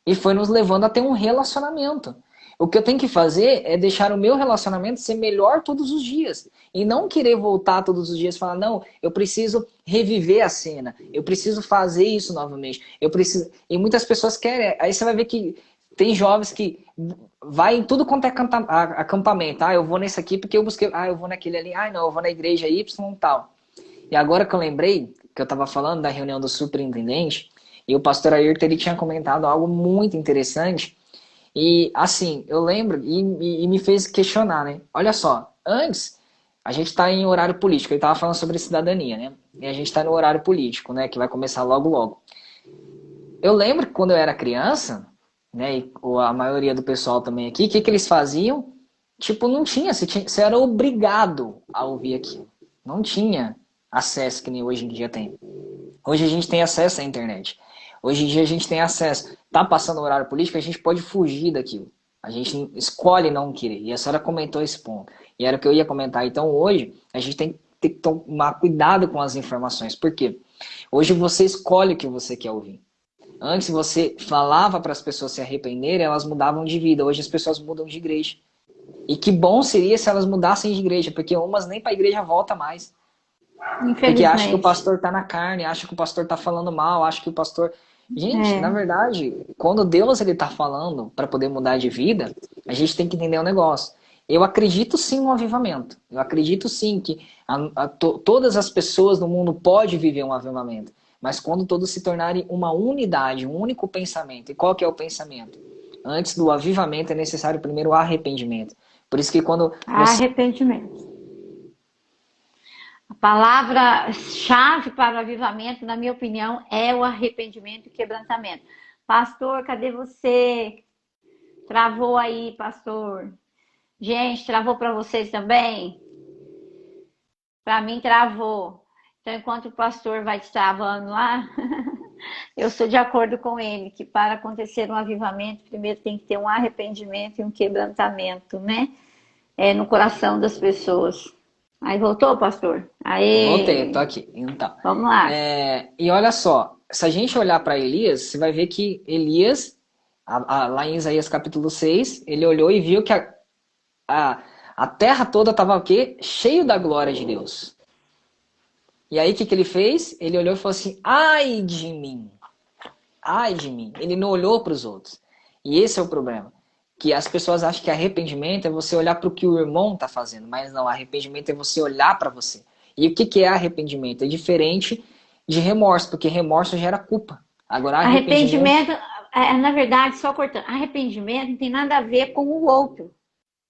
[SPEAKER 2] E foi nos levando a ter um relacionamento. O que eu tenho que fazer é deixar o meu relacionamento ser melhor todos os dias. E não querer voltar todos os dias e falar, não, eu preciso reviver a cena. Eu preciso fazer isso novamente. Eu preciso. E muitas pessoas querem. Aí você vai ver que tem jovens que vai em tudo quanto é acampamento. Eu vou nesse aqui porque eu busquei. Eu vou naquele ali. Não, eu vou na igreja Y e tal. E agora que eu lembrei, que eu estava falando da reunião do superintendente, e o pastor Ayrton ele tinha comentado algo muito interessante. E assim, eu lembro e me fez questionar, né? Olha só, antes a gente está em horário político, ele estava falando sobre cidadania, né? E a gente está no horário político, né? Que vai começar logo logo. Eu lembro que quando eu era criança, né? E a maioria do pessoal também aqui, o que eles faziam? Tipo, não tinha, você era obrigado a ouvir aquilo. não tinha acesso que nem hoje em dia tem. Hoje a gente tem acesso à internet. Hoje em dia a gente tem acesso. Tá passando o horário político, a gente pode fugir daquilo. A gente escolhe não querer. E a senhora comentou esse ponto. E era o que eu ia comentar. Então hoje a gente tem que tomar cuidado com as informações. Por quê? Hoje você escolhe o que você quer ouvir. Antes você falava para as pessoas se arrependerem, elas mudavam de vida. Hoje as pessoas mudam de igreja. E que bom seria se elas mudassem de igreja, porque umas nem para a igreja volta mais. Porque acha que o
[SPEAKER 1] Infelizmente.
[SPEAKER 2] pastor tá na carne, acha que o pastor tá falando mal, acha que o pastor... Gente, na verdade, quando Deus ele tá falando para poder mudar de vida, a gente tem que entender o negócio. Eu acredito sim no avivamento. Eu acredito sim que todas as pessoas no mundo podem viver um avivamento. Mas quando todos se tornarem uma unidade, um único pensamento. E qual que é o pensamento? Antes do avivamento é necessário primeiro o arrependimento. Por isso que quando você...
[SPEAKER 1] Arrependimento. A palavra-chave para o avivamento, na minha opinião, é o arrependimento e quebrantamento. Pastor, cadê você? Travou aí, pastor. Gente, travou para vocês também? Para mim, travou. Então, enquanto o pastor vai travando lá, eu sou de acordo com ele, que para acontecer um avivamento, primeiro tem que ter um arrependimento e um quebrantamento, né? No coração das pessoas. Aí voltou, pastor?
[SPEAKER 2] Voltei, tô
[SPEAKER 1] Aí,
[SPEAKER 2] aqui. Então,
[SPEAKER 1] vamos lá.
[SPEAKER 2] e olha só, se a gente olhar para Elias, você vai ver que Elias, lá em Isaías capítulo 6, ele olhou e viu que a, a terra toda estava o quê? Cheio da glória de Deus. E aí o que ele fez? Ele olhou e falou assim, ai de mim, ai de mim. Ele não olhou para os outros. E esse é o problema. Que as pessoas acham que arrependimento é você olhar para o que o irmão está fazendo. Mas não, arrependimento é você olhar para você. E o que é arrependimento? É diferente de remorso, porque remorso gera culpa. Agora, arrependimento...
[SPEAKER 1] Arrependimento, na verdade, só cortando, arrependimento não tem nada a ver com o outro,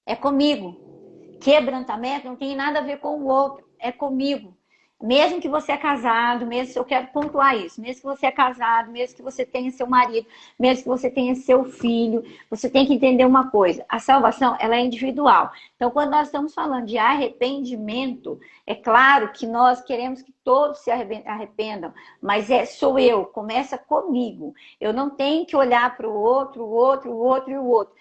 [SPEAKER 1] é comigo. Quebrantamento não tem nada a ver com o outro, é comigo. Mesmo que você é casado, mesmo eu quero pontuar isso, mesmo que você é casado, mesmo que você tenha seu marido, mesmo que você tenha seu filho, você tem que entender uma coisa, a salvação ela é individual. Então, quando nós estamos falando de arrependimento, é claro que nós queremos que todos se arrependam, mas sou eu, começa comigo. Eu não tenho que olhar para o outro, o outro, o outro e o outro.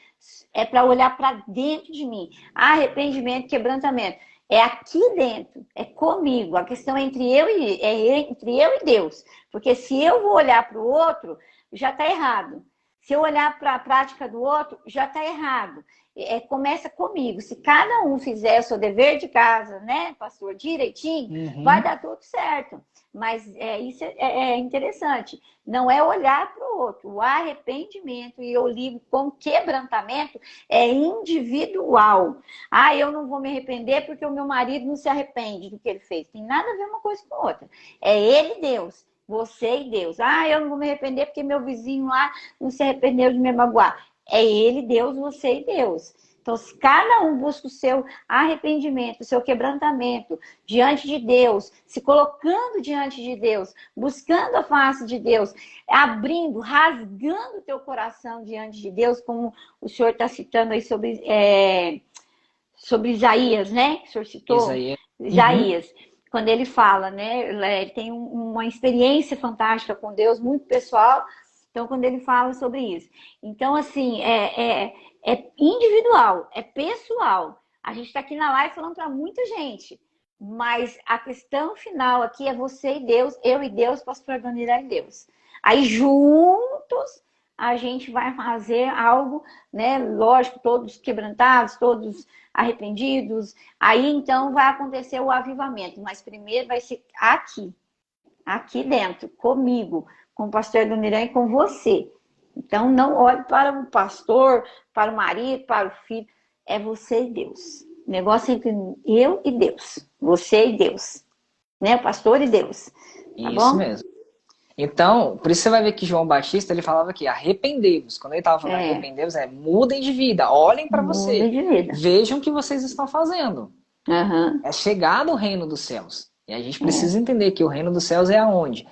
[SPEAKER 1] É para olhar para dentro de mim. Arrependimento, quebrantamento. É aqui dentro, é comigo. A questão é entre eu e Deus. Porque se eu vou olhar para o outro, já está errado. Se eu olhar para a prática do outro, já está errado. Começa comigo. Se cada um fizer o seu dever de casa, né, pastor, direitinho, vai dar tudo certo. Mas isso é interessante. Não é olhar para o outro. O arrependimento, e eu ligo com quebrantamento, é individual. Ah, eu não vou me arrepender porque o meu marido não se arrepende do que ele fez. Tem nada a ver uma coisa com outra. É ele e Deus. Você e Deus. Ah, eu não vou me arrepender porque meu vizinho lá não se arrependeu de me magoar. É ele, Deus, você e Deus. Então, se cada um busca o seu arrependimento, o seu quebrantamento diante de Deus, se colocando diante de Deus, buscando a face de Deus, abrindo, rasgando o teu coração diante de Deus, como o senhor está citando aí sobre Isaías, né? Que o senhor citou. Isaías. Quando ele fala, né? Ele tem uma experiência fantástica com Deus, muito pessoal. Então, quando ele fala sobre isso. Então, assim, é individual, é pessoal. A gente está aqui na live falando para muita gente. Mas a questão final aqui é você e Deus, eu e Deus, pastor Adonirá e Deus. Aí, juntos, a gente vai fazer algo, né? Lógico, todos quebrantados, todos arrependidos. Aí, então, vai acontecer o avivamento. Mas primeiro vai ser aqui dentro, comigo, com o pastor Adoniran e com você. Então, não olhe para o pastor, para o marido, para o filho. É você e Deus. O negócio é entre eu e Deus. Você e Deus. Né? O pastor e Deus. Tá
[SPEAKER 2] Isso
[SPEAKER 1] bom?
[SPEAKER 2] mesmo. Então, por isso você vai ver que João Batista, ele falava que arrependei-vos. Quando ele estava falando arrependei-vos, mudem de vida, olhem para você.
[SPEAKER 1] De vida.
[SPEAKER 2] Vejam o que vocês estão fazendo.
[SPEAKER 1] Uhum.
[SPEAKER 2] É chegar no reino dos céus. E a gente precisa entender que o reino dos céus é aonde?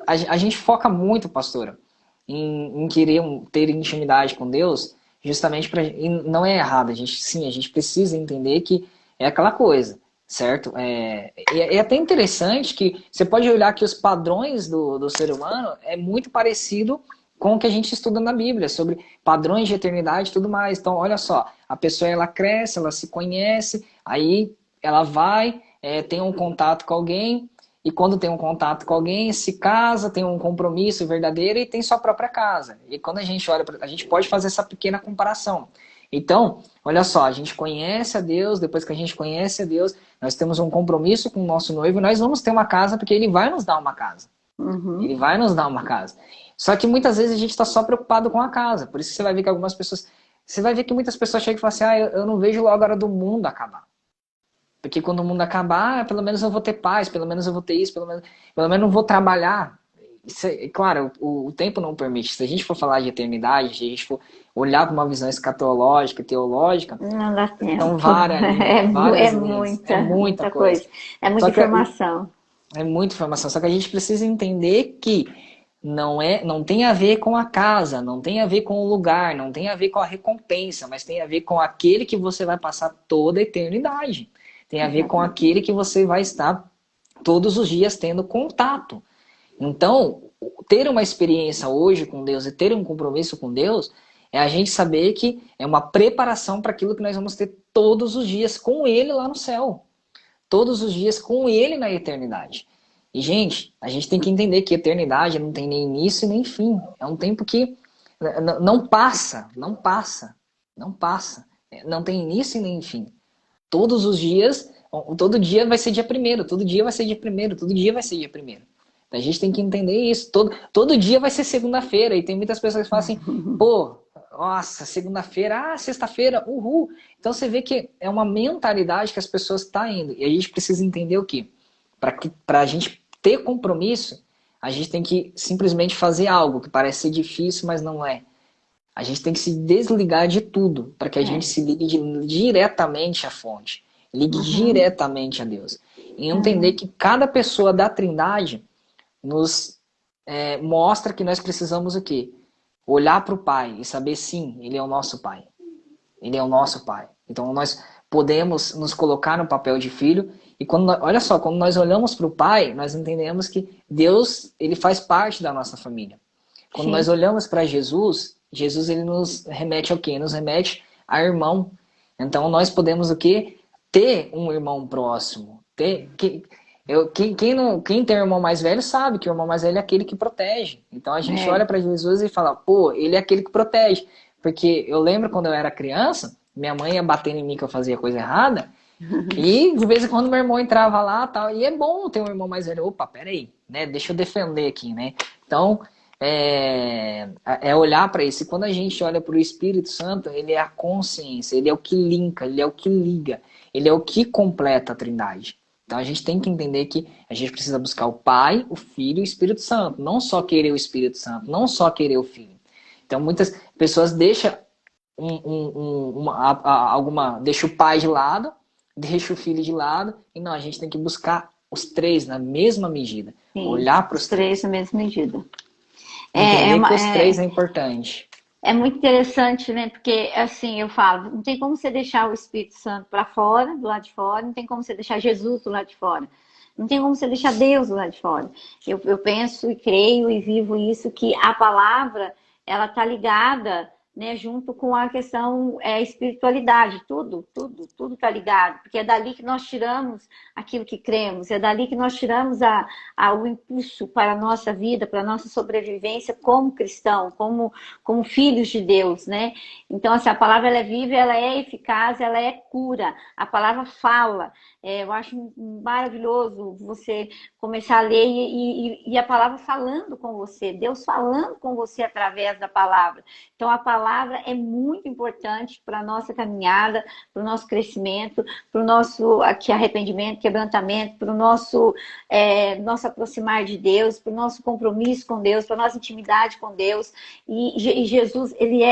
[SPEAKER 2] A gente foca muito, pastora, em querer ter intimidade com Deus, justamente para... Não é errado, a gente precisa entender que é aquela coisa. certo? É até interessante que você pode olhar que os padrões do ser humano é muito parecido com o que a gente estuda na Bíblia, sobre padrões de eternidade e tudo mais. Então, olha só, a pessoa ela cresce, ela se conhece, aí ela vai, tem um contato com alguém, e quando tem um contato com alguém, se casa, tem um compromisso verdadeiro e tem sua própria casa. E quando a gente olha, a gente pode fazer essa pequena comparação. Então, olha só, a gente conhece a Deus, depois que a gente conhece a Deus, nós temos um compromisso com o nosso noivo, nós vamos ter uma casa porque ele vai nos dar uma casa.
[SPEAKER 1] Uhum.
[SPEAKER 2] Ele vai nos dar uma casa. Só que muitas vezes a gente está só preocupado com a casa. Por isso que você vai ver que algumas pessoas... Você vai ver que muitas pessoas chegam e falam assim, eu não vejo logo a hora do mundo acabar. Porque quando o mundo acabar, pelo menos eu vou ter paz, pelo menos eu vou ter isso, pelo menos não vou trabalhar. Claro, o tempo não permite. Se a gente for falar de eternidade, se a gente for olhar para uma visão escatológica, teológica,
[SPEAKER 1] Não dá tempo.
[SPEAKER 2] são várias linhas, várias linhas. É muita
[SPEAKER 1] muita
[SPEAKER 2] coisa.
[SPEAKER 1] É muita informação.
[SPEAKER 2] É muita informação. Só que a gente precisa entender que não tem a ver com a casa, não tem a ver com o lugar, não tem a ver com a recompensa, mas tem a ver com aquele que você vai passar toda a eternidade. Tem a ver com aquele que você vai estar todos os dias tendo contato. Então, ter uma experiência hoje com Deus e ter um compromisso com Deus é a gente saber que é uma preparação para aquilo que nós vamos ter todos os dias com Ele lá no céu. Todos os dias com Ele na eternidade. E, gente, a gente tem que entender que eternidade não tem nem início nem fim. É um tempo que não passa, não passa, não passa. Não tem início nem fim. Todos os dias, todo dia vai ser dia primeiro, todo dia vai ser dia primeiro, todo dia vai ser dia primeiro. Então a gente tem que entender isso. Todo dia vai ser segunda-feira. E tem muitas pessoas que falam assim, pô, nossa, segunda-feira, sexta-feira, uhul. Então você vê que é uma mentalidade que as pessoas estão indo. E a gente precisa entender o quê? Para a gente ter compromisso, a gente tem que simplesmente fazer algo que parece ser difícil, mas não é. A gente tem que se desligar de tudo para que a gente se ligue diretamente à fonte. Ligue diretamente a Deus. E entender que cada pessoa da Trindade nos mostra que nós precisamos o quê? Olhar para o Pai e saber, sim, Ele é o nosso Pai. Ele é o nosso Pai. Então nós podemos nos colocar no papel de filho. E olha só, quando nós olhamos para o Pai, nós entendemos que Deus, Ele faz parte da nossa família. Quando nós olhamos para Jesus, Jesus ele nos remete ao quê? Nos remete a irmão. Então nós podemos o quê? Ter um irmão próximo. Quem tem um irmão mais velho sabe que o irmão mais velho é aquele que protege. Então a gente olha para Jesus e fala, pô, ele é aquele que protege. Porque eu lembro quando eu era criança, minha mãe ia batendo em mim que eu fazia coisa errada, e de vez em quando meu irmão entrava lá tal, e é bom ter um irmão mais velho. Opa, peraí, né? Deixa eu defender aqui, né? Então, olhar para isso. E quando a gente olha para o Espírito Santo, ele é a consciência, ele é o que linka, ele é o que liga, ele é o que completa a Trindade. Então a gente tem que entender que a gente precisa buscar o Pai, o Filho e o Espírito Santo. Não só querer o Espírito Santo, não só querer o Filho. Então muitas pessoas deixam deixa o pai de lado, deixa o filho de lado, e não, a gente tem que buscar os três na mesma medida. Sim, olhar para os três
[SPEAKER 1] na mesma medida.
[SPEAKER 2] Entender que os três é importante.
[SPEAKER 1] É muito interessante, né? Porque, assim, eu falo, não tem como você deixar o Espírito Santo para fora, do lado de fora, não tem como você deixar Jesus do lado de fora. Não tem como você deixar Deus do lado de fora. Eu penso e creio e vivo isso, que a palavra, ela está ligada, né, junto com a questão espiritualidade, tudo está ligado, porque é dali que nós tiramos aquilo que cremos, é dali que nós tiramos o impulso para a nossa vida, para a nossa sobrevivência como cristão, como filhos de Deus, né? Então, assim, a palavra ela é viva, ela é eficaz, ela é cura, a palavra fala. Eu acho maravilhoso você começar a ler e a palavra falando com você, Deus falando com você através da palavra. Então, a palavra é muito importante para a nossa caminhada, para o nosso crescimento, para o nosso arrependimento, quebrantamento, para o nosso aproximar de Deus, para o nosso compromisso com Deus, para a nossa intimidade com Deus. E Jesus, ele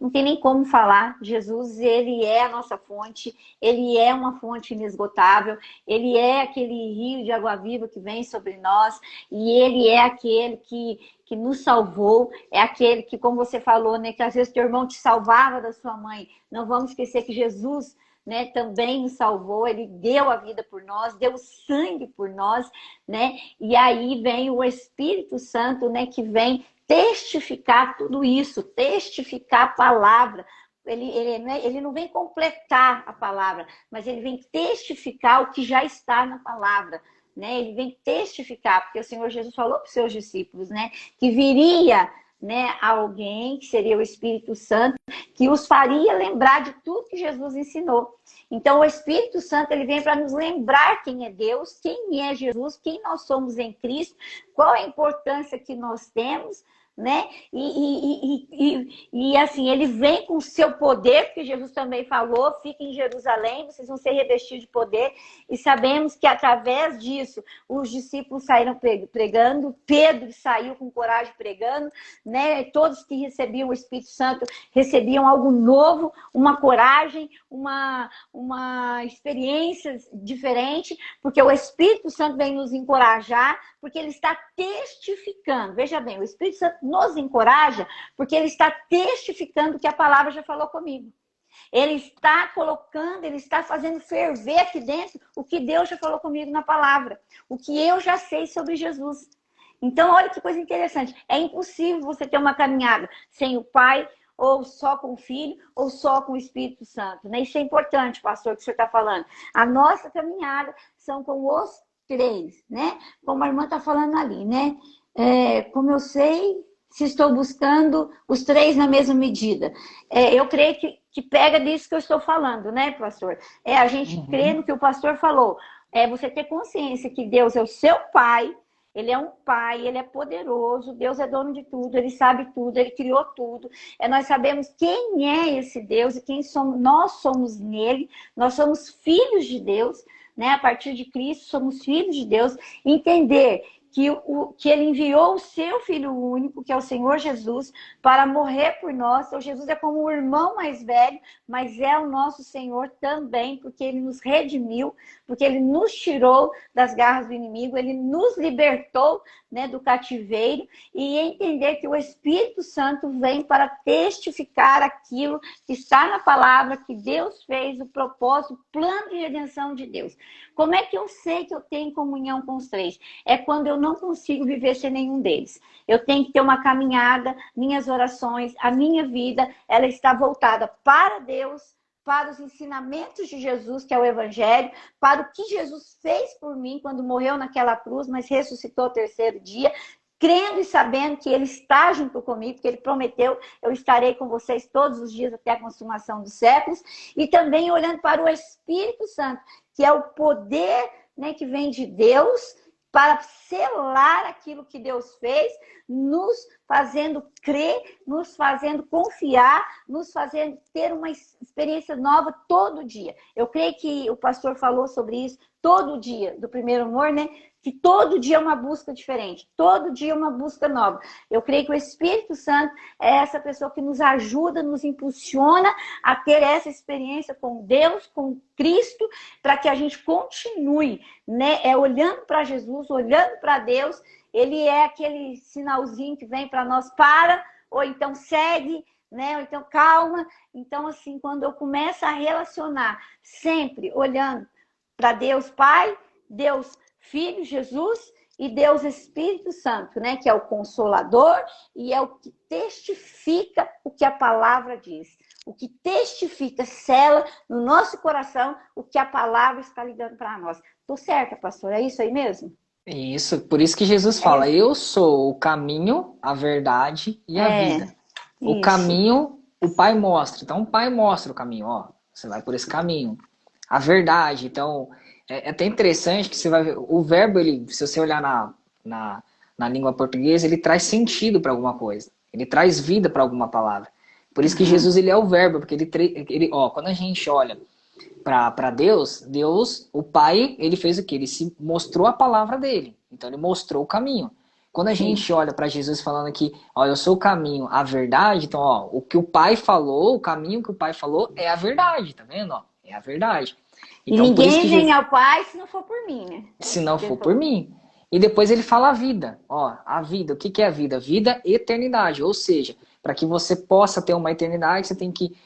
[SPEAKER 1] não tem nem como falar. Jesus, ele é a nossa fonte, ele é uma fonte inesgotável, ele é aquele rio de água viva que vem sobre nós, e ele é aquele que nos salvou, é aquele que, como você falou, né, que às vezes teu irmão te salvava da sua mãe. Não vamos esquecer que Jesus né, também nos salvou, ele deu a vida por nós, deu sangue por nós, né? E aí vem o Espírito Santo, né, que vem testificar tudo isso, testificar a palavra. Ele não vem completar a palavra, mas ele vem testificar o que já está na palavra. Né? Ele vem testificar, porque o Senhor Jesus falou para os seus discípulos, né, que viria, né, alguém, que seria o Espírito Santo, que os faria lembrar de tudo que Jesus ensinou. Então, o Espírito Santo, ele vem para nos lembrar quem é Deus, quem é Jesus, quem nós somos em Cristo, qual a importância que nós temos, né? E assim, ele vem com o seu poder, porque Jesus também falou, fiquem em Jerusalém, vocês vão ser revestidos de poder, e sabemos que através disso, os discípulos saíram pregando, Pedro saiu com coragem pregando, né? Todos que recebiam o Espírito Santo recebiam algo novo, uma coragem, uma experiência diferente, porque o Espírito Santo vem nos encorajar, porque ele está testificando. Veja bem, o Espírito Santo nos encoraja, porque ele está testificando que a palavra já falou comigo. Ele está colocando, ele está fazendo ferver aqui dentro o que Deus já falou comigo na palavra, o que eu já sei sobre Jesus. Então, olha que coisa interessante. É impossível você ter uma caminhada sem o Pai, ou só com o Filho, ou só com o Espírito Santo. Né? Isso é importante, pastor, que o senhor está falando. A nossa caminhada são com os três, né? Como a irmã está falando ali, né? Como eu sei, se estou buscando os três na mesma medida. Eu creio que pega disso que eu estou falando, né, pastor? A gente crê no que o pastor falou. Você ter consciência que Deus é o seu Pai, ele é um Pai, ele é poderoso, Deus é dono de tudo, ele sabe tudo, ele criou tudo. Nós sabemos quem é esse Deus e quem somos, nós somos nele, nós somos filhos de Deus, né? A partir de Cristo, somos filhos de Deus. Entender que ele enviou o seu Filho único, que é o Senhor Jesus, para morrer por nós. Então, Jesus é como o irmão mais velho, mas é o nosso Senhor também, porque ele nos redimiu, porque ele nos tirou das garras do inimigo, ele nos libertou, né, do cativeiro, e entender que o Espírito Santo vem para testificar aquilo que está na palavra, que Deus fez, o propósito, o plano de redenção de Deus. Como é que eu sei que eu tenho comunhão com os três? É quando eu não consigo viver sem nenhum deles. Eu tenho que ter uma caminhada, minhas orações, a minha vida, ela está voltada para Deus, para os ensinamentos de Jesus, que é o Evangelho, para o que Jesus fez por mim quando morreu naquela cruz, mas ressuscitou ao terceiro dia, crendo e sabendo que Ele está junto comigo, que Ele prometeu, eu estarei com vocês todos os dias até a consumação dos séculos, e também olhando para o Espírito Santo, que é o poder, né, que vem de Deus, para selar aquilo que Deus fez, nos fazendo crer, nos fazendo confiar, nos fazendo ter uma experiência nova todo dia. Eu creio que o pastor falou sobre isso todo dia, do primeiro amor, né? Que todo dia é uma busca diferente, todo dia é uma busca nova. Eu creio que o Espírito Santo é essa pessoa que nos ajuda, nos impulsiona a ter essa experiência com Deus, com Cristo, para que a gente continue, né? Olhando para Jesus, olhando para Deus. Ele é aquele sinalzinho que vem para nós, ou então segue, né? Ou então calma. Então, assim, quando eu começo a relacionar, sempre olhando para Deus Pai, Deus Filho, Jesus, e Deus Espírito Santo, né? Que é o Consolador e é o que testifica o que a palavra diz. O que testifica, sela no nosso coração o que a palavra está ligando para nós. Tô certa, pastor? É isso aí mesmo?
[SPEAKER 2] Isso, por isso que Jesus fala, eu sou o caminho, a verdade e a vida. O caminho, o Pai mostra. Então, o Pai mostra o caminho, ó. Você vai por esse caminho. A verdade, então, é até interessante que você vai ver, o verbo, ele, se você olhar na língua portuguesa, ele traz sentido para alguma coisa. Ele traz vida para alguma palavra. Por isso que Jesus, ele é o verbo, porque quando a gente olha para Deus, o Pai, ele fez o quê? Ele se mostrou a palavra dele. Então, ele mostrou o caminho. Quando a gente olha para Jesus falando aqui, ó, eu sou o caminho, a verdade, então, ó, o que o Pai falou, o caminho que o Pai falou é a verdade, tá vendo? Ó, é a verdade. Então,
[SPEAKER 1] e ninguém vem ao Pai se não for por mim, né?
[SPEAKER 2] Se não for por mim. E depois ele fala a vida. Ó, a vida, o que é a vida? Vida, eternidade. Ou seja, para que você possa ter uma eternidade, você tem que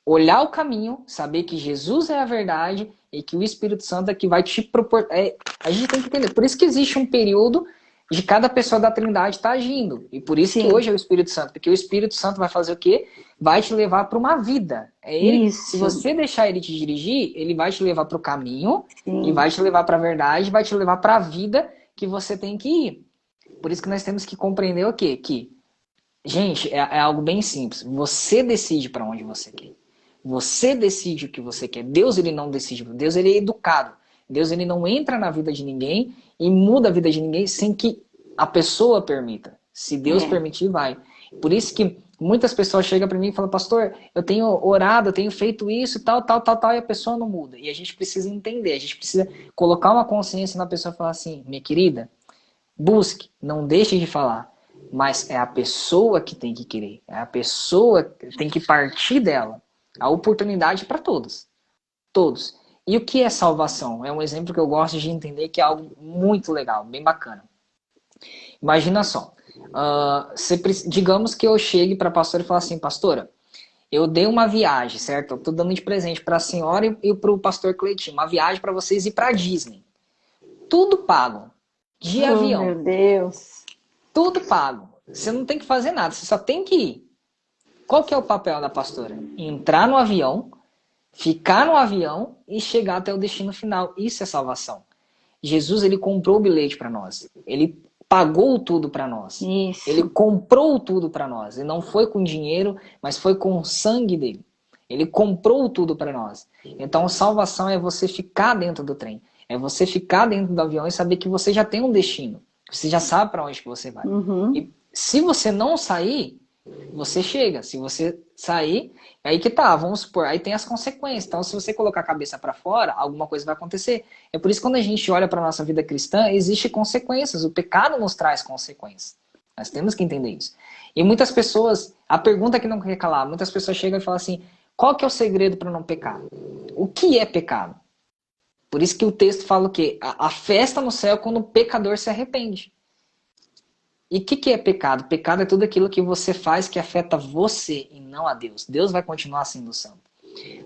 [SPEAKER 2] olhar o caminho, saber que Jesus é a verdade e que o Espírito Santo é que vai te propor. A gente tem que entender. Por isso que existe um período de cada pessoa da Trindade estar agindo. E por isso que
[SPEAKER 1] Sim.
[SPEAKER 2] hoje é o Espírito Santo. Porque o Espírito Santo vai fazer o quê? Vai te levar para uma vida. É ele. Se
[SPEAKER 1] Isso.
[SPEAKER 2] você deixar ele te dirigir, ele vai te levar para o caminho e
[SPEAKER 1] Sim.
[SPEAKER 2] vai te levar para a verdade, vai te levar para a vida que você tem que ir. Por isso que nós temos que compreender o quê? Que, gente, é algo bem simples. Você decide para onde você quer. Você decide o que você quer. Deus, ele não decide. Deus, ele é educado. Deus, ele não entra na vida de ninguém e muda a vida de ninguém sem que a pessoa permita. Se Deus
[SPEAKER 1] É.
[SPEAKER 2] permitir, vai. Por isso que muitas pessoas chegam para mim e falam, pastor, eu tenho orado, eu tenho feito isso, tal, tal, tal, tal, e a pessoa não muda. E a gente precisa entender, a gente precisa colocar uma consciência na pessoa e falar assim, minha querida, busque, não deixe de falar. Mas é a pessoa que tem que querer. É a pessoa que tem que partir dela. A oportunidade para todos. Todos. E o que é salvação? É um exemplo que eu gosto de entender que é algo muito legal, bem bacana. Imagina só. Digamos que eu chegue para a pastora e fale assim, pastora, eu dei uma viagem, certo? Eu estou dando de presente para a senhora e para o pastor Cleitinho. Uma viagem para vocês ir para Disney. Tudo pago. De
[SPEAKER 1] Oh,
[SPEAKER 2] avião.
[SPEAKER 1] meu Deus.
[SPEAKER 2] Tudo pago. Você não tem que fazer nada, você só tem que ir. Qual que é o papel da pastora? Entrar no avião, ficar no avião e chegar até o destino final. Isso é salvação. Jesus, ele comprou o bilhete para nós. Ele pagou tudo para nós. Ele
[SPEAKER 1] Isso.
[SPEAKER 2] comprou tudo para nós. E não foi com dinheiro, mas foi com o sangue dele. Ele comprou tudo para nós. Então, salvação é você ficar dentro do trem. É você ficar dentro do avião e saber que você já tem um destino. Você já sabe para onde que você vai.
[SPEAKER 1] Uhum.
[SPEAKER 2] E se você não sair, você chega. Se você sair, aí que tá, vamos supor, aí tem as consequências. Então, se você colocar a cabeça para fora, alguma coisa vai acontecer. É por isso que quando a gente olha para nossa vida cristã, existe consequências. O pecado nos traz consequências. Nós temos que entender isso. E muitas pessoas, a pergunta que não quer calar, muitas pessoas chegam e falam assim, qual que é o segredo para não pecar? O que é pecado? Por isso que o texto fala o quê? A festa no céu é quando o pecador se arrepende. E o que é pecado? Pecado é tudo aquilo que você faz que afeta você e não a Deus. Deus vai continuar sendo santo.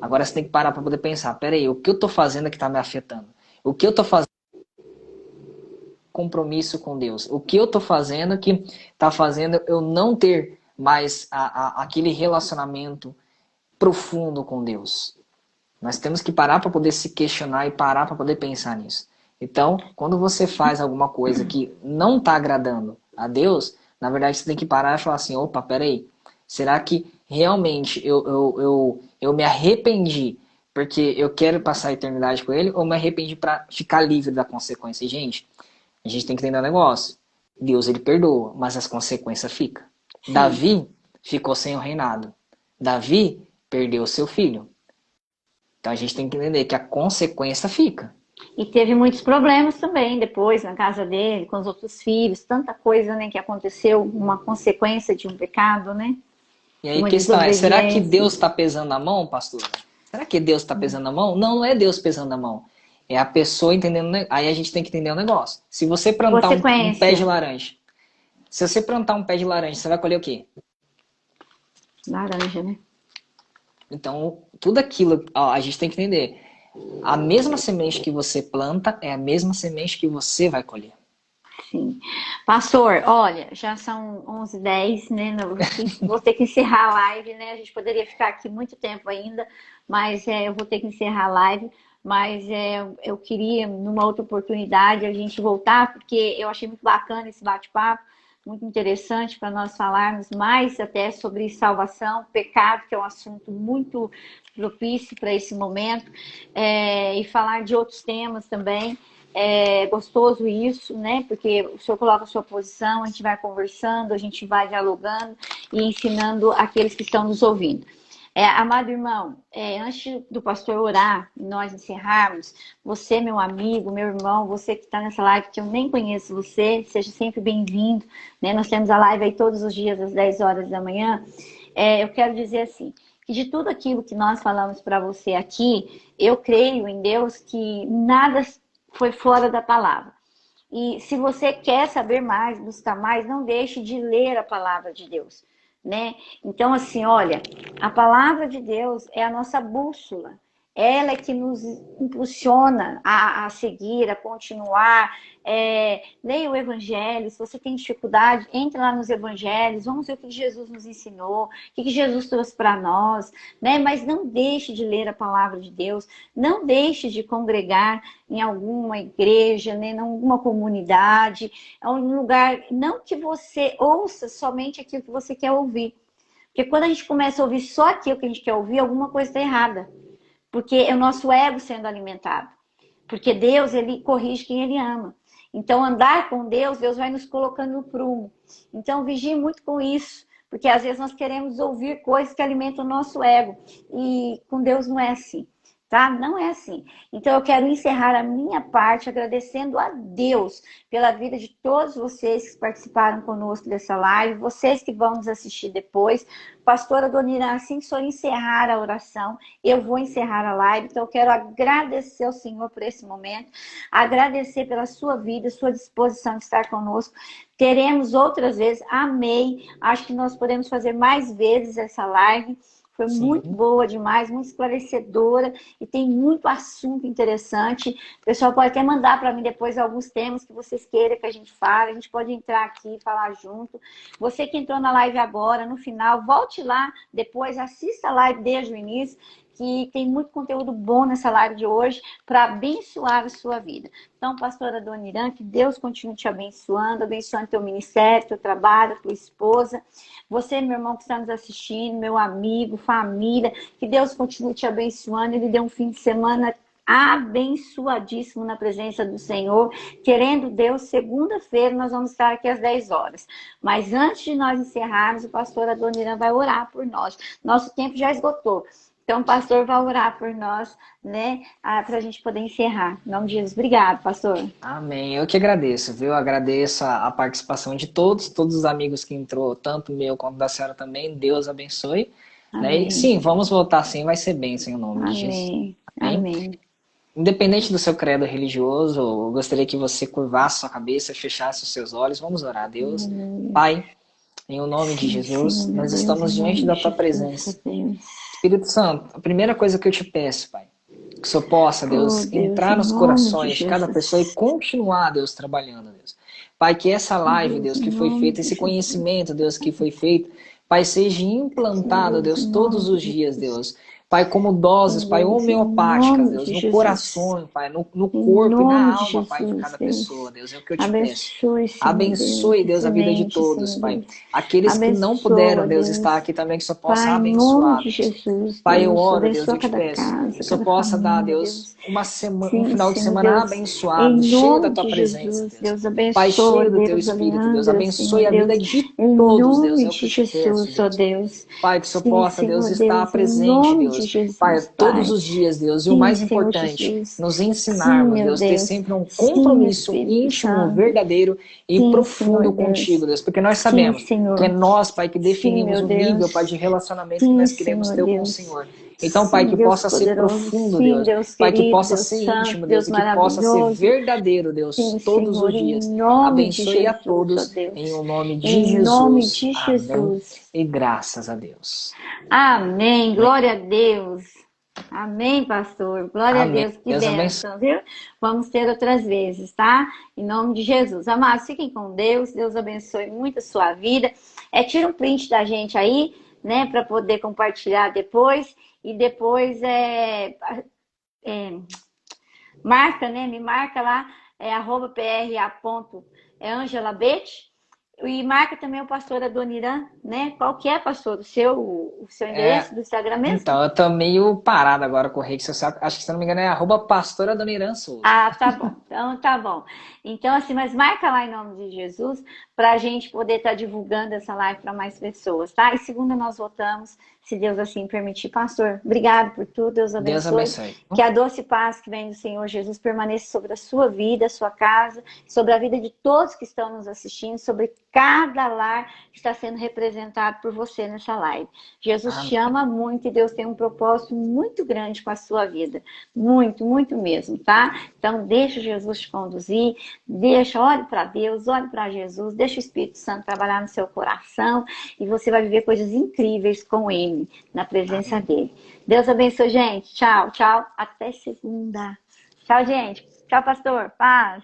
[SPEAKER 2] Agora você tem que parar para poder pensar, peraí, o que eu estou fazendo que está me afetando? O que eu estou fazendo compromisso com Deus? O que eu estou fazendo que está fazendo eu não ter mais aquele relacionamento profundo com Deus? Nós temos que parar para poder se questionar e parar para poder pensar nisso. Então, quando você faz alguma coisa que não está agradando a Deus, na verdade você tem que parar e falar assim, opa, peraí, será que realmente eu me arrependi porque eu quero passar a eternidade com Ele ou me arrependi para ficar livre da consequência? E, gente, a gente tem que entender um negócio. Deus, ele perdoa, mas as consequências ficam.
[SPEAKER 1] Sim.
[SPEAKER 2] Davi ficou sem o reinado. Davi perdeu seu filho. Então a gente tem que entender que a consequência fica.
[SPEAKER 1] E teve muitos problemas também depois na casa dele, com os outros filhos, tanta coisa, né, que aconteceu, uma consequência de um pecado, né?
[SPEAKER 2] E
[SPEAKER 1] De
[SPEAKER 2] aí a
[SPEAKER 1] uma
[SPEAKER 2] questão é, será que
[SPEAKER 1] desobediência.
[SPEAKER 2] Deus está pesando a mão, pastor? Será que Deus está pesando a mão? Não, não é Deus pesando a mão. É a pessoa entendendo. Aí a gente tem que entender o negócio. Se você plantar um pé de
[SPEAKER 1] Consequência.
[SPEAKER 2] laranja, se você plantar um pé de laranja, você vai colher o quê?
[SPEAKER 1] Laranja, né?
[SPEAKER 2] Então, tudo aquilo, ó, a gente tem que entender. A mesma semente que você planta é a mesma semente que você vai colher.
[SPEAKER 1] Sim. Pastor, olha, já são 11h10, né? Vou ter que encerrar a live, né? A gente poderia ficar aqui muito tempo ainda, mas eu vou ter que encerrar a live. Mas eu queria, numa outra oportunidade, a gente voltar, porque eu achei muito bacana esse bate-papo, muito interessante para nós falarmos mais até sobre salvação, pecado, que é um assunto muito propício para esse momento, e falar de outros temas também. É gostoso isso, né? Porque o senhor coloca a sua posição, a gente vai conversando, a gente vai dialogando e ensinando aqueles que estão nos ouvindo. Amado irmão, antes do pastor orar e nós encerrarmos, você, meu amigo, meu irmão, você que está nessa live, que eu nem conheço você, seja sempre bem-vindo, né? Nós temos a live aí todos os dias às 10 horas da manhã. Eu quero dizer assim, que de tudo aquilo que nós falamos para você aqui, eu creio em Deus que nada foi fora da palavra. E se você quer saber mais, buscar mais, não deixe de ler a palavra de Deus. né? Então, assim, olha, a palavra de Deus é a nossa bússola. Ela é que nos impulsiona a seguir, a continuar. Leia o Evangelho. Se você tem dificuldade, entre lá nos Evangelhos. Vamos ver o que Jesus nos ensinou, o que Jesus trouxe para nós, né? Mas não deixe de ler a palavra de Deus. Não deixe de congregar em alguma igreja, né? Em alguma comunidade. É um lugar, não que você ouça somente aquilo que você quer ouvir. Porque quando a gente começa a ouvir só aquilo que a gente quer ouvir, alguma coisa está errada. Porque é o nosso ego sendo alimentado. Porque Deus, ele corrige quem ele ama. Então, andar com Deus, Deus vai nos colocando no prumo. Então, vigie muito com isso. Porque às vezes nós queremos ouvir coisas que alimentam o nosso ego. E com Deus não é assim. Tá? Não é assim. Então eu quero encerrar a minha parte agradecendo a Deus pela vida de todos vocês que participaram conosco dessa live, vocês que vão nos assistir depois. Pastora Donira, assim que o senhor encerrar a oração, eu vou encerrar a live. Então eu quero agradecer ao Senhor por esse momento, agradecer pela sua vida, sua disposição de estar conosco. Teremos outras vezes, amei. Acho que nós podemos fazer mais vezes essa live. Foi muito boa demais, muito esclarecedora e tem muito assunto interessante. O pessoal pode até mandar para mim depois alguns temas que vocês queiram que a gente fale. A gente pode entrar aqui e falar junto. Você que entrou na live agora, no final, volte lá depois, assista a live desde o início, que tem muito conteúdo bom nessa live de hoje para abençoar a sua vida. Então, pastora Dona Irã, que Deus continue te abençoando, abençoando teu ministério, teu trabalho, tua esposa. Você, meu irmão que está nos assistindo, meu amigo, família, que Deus continue te abençoando. Ele dê um fim de semana abençoadíssimo na presença do Senhor. Querendo Deus, segunda-feira nós vamos estar aqui às 10 horas. Mas antes de nós encerrarmos, o pastor Adoniran vai orar por nós. Nosso tempo já esgotou. Então, o pastor vai orar por nós, né? Para a gente poder encerrar. Em nome de Jesus. Obrigado, pastor.
[SPEAKER 2] Amém. Eu que agradeço, viu? Agradeço a participação de todos os amigos que entrou, tanto meu quanto da senhora também. Deus abençoe. Né? E sim, vamos voltar sim, vai ser bênção em nome de Jesus.
[SPEAKER 1] Amém. Amém.
[SPEAKER 2] Independente do seu credo religioso, eu gostaria que você curvasse sua cabeça, fechasse os seus olhos. Vamos orar a Deus. Pai, em o nome de Jesus,
[SPEAKER 1] Senhor,
[SPEAKER 2] nós
[SPEAKER 1] Deus,
[SPEAKER 2] estamos diante da tua presença. Espírito Santo, a primeira coisa que eu te peço, Pai, que o Senhor possa, Deus, entrar nos corações de cada pessoa e continuar, Deus, trabalhando, Deus. Pai, que essa live, Deus, que foi feita, esse conhecimento, Deus, que foi feito, Pai, seja implantado, Deus, todos os dias, Deus. Pai, como doses, Pai, homeopáticas, Deus, no coração, Pai, no corpo e na alma, Pai, de cada pessoa, Deus, é o que eu te peço. Abençoe, Deus, a vida de todos, Pai. Aqueles que não puderam, Deus, estar aqui também, que o Senhor possa abençoar. Pai, eu oro, Deus, eu te peço, que o Senhor possa dar, Deus, uma semana, um final de semana abençoado, cheio da tua presença, Deus. Pai, cheio do teu Espírito, Deus, abençoe a vida de todos, Deus, é o que eu te peço, Deus. Pai, que o Senhor possa, Deus, estar presente, Deus. Pai, todos os dias, Deus, e o mais importante, nos ensinarmos, Deus, ter sempre um compromisso íntimo, verdadeiro e profundo contigo, Deus, porque nós sabemos que é nós, Pai, que definimos o nível, Pai, de relacionamento que nós queremos ter com o Senhor. Então, Pai, que possa ser profundo, Deus. Pai, que possa ser íntimo, Deus, e que possa ser verdadeiro, Deus, todos os dias. Abençoe a todos, em o nome de Jesus. Amém. E graças a Deus.
[SPEAKER 1] Amém. Glória a Deus. Amém, pastor. Glória a Deus. Que bênção, viu? Vamos ter outras vezes, tá? Em nome de Jesus. Amados, fiquem com Deus. Deus abençoe muito a sua vida. Tira um print da gente aí, né? Para poder compartilhar depois. E depois marca, né? Me marca lá, @pra.angelabete. E marca também o pastor Adoniran, né? Qual que é, pastor? O seu endereço do Instagram mesmo?
[SPEAKER 2] Então, eu tô meio parado agora com rede social. Acho que, se não me engano, é @pastor Adoniran Souza.
[SPEAKER 1] Ah, tá bom. Então, tá bom. Então, assim, mas marca lá em nome de Jesus para a gente poder estar divulgando essa live para mais pessoas, tá? E segunda nós voltamos, se Deus assim permitir. Pastor, obrigado por tudo. Deus abençoe.
[SPEAKER 2] Deus abençoe.
[SPEAKER 1] Que a doce paz que vem do Senhor Jesus permaneça sobre a sua vida, a sua casa, sobre a vida de todos que estão nos assistindo, sobre cada lar que está sendo representado por você nessa live. Jesus te ama muito e Deus tem um propósito muito grande com a sua vida. Muito, muito mesmo, tá? Então, deixa Jesus te conduzir, olhe para Deus, olhe para Jesus, deixa Deixa o Espírito Santo trabalhar no seu coração e você vai viver coisas incríveis com Ele, na presença
[SPEAKER 2] Amém.
[SPEAKER 1] dEle. Deus abençoe, gente. Tchau, tchau. Até segunda. Tchau, gente. Tchau, pastor. Paz.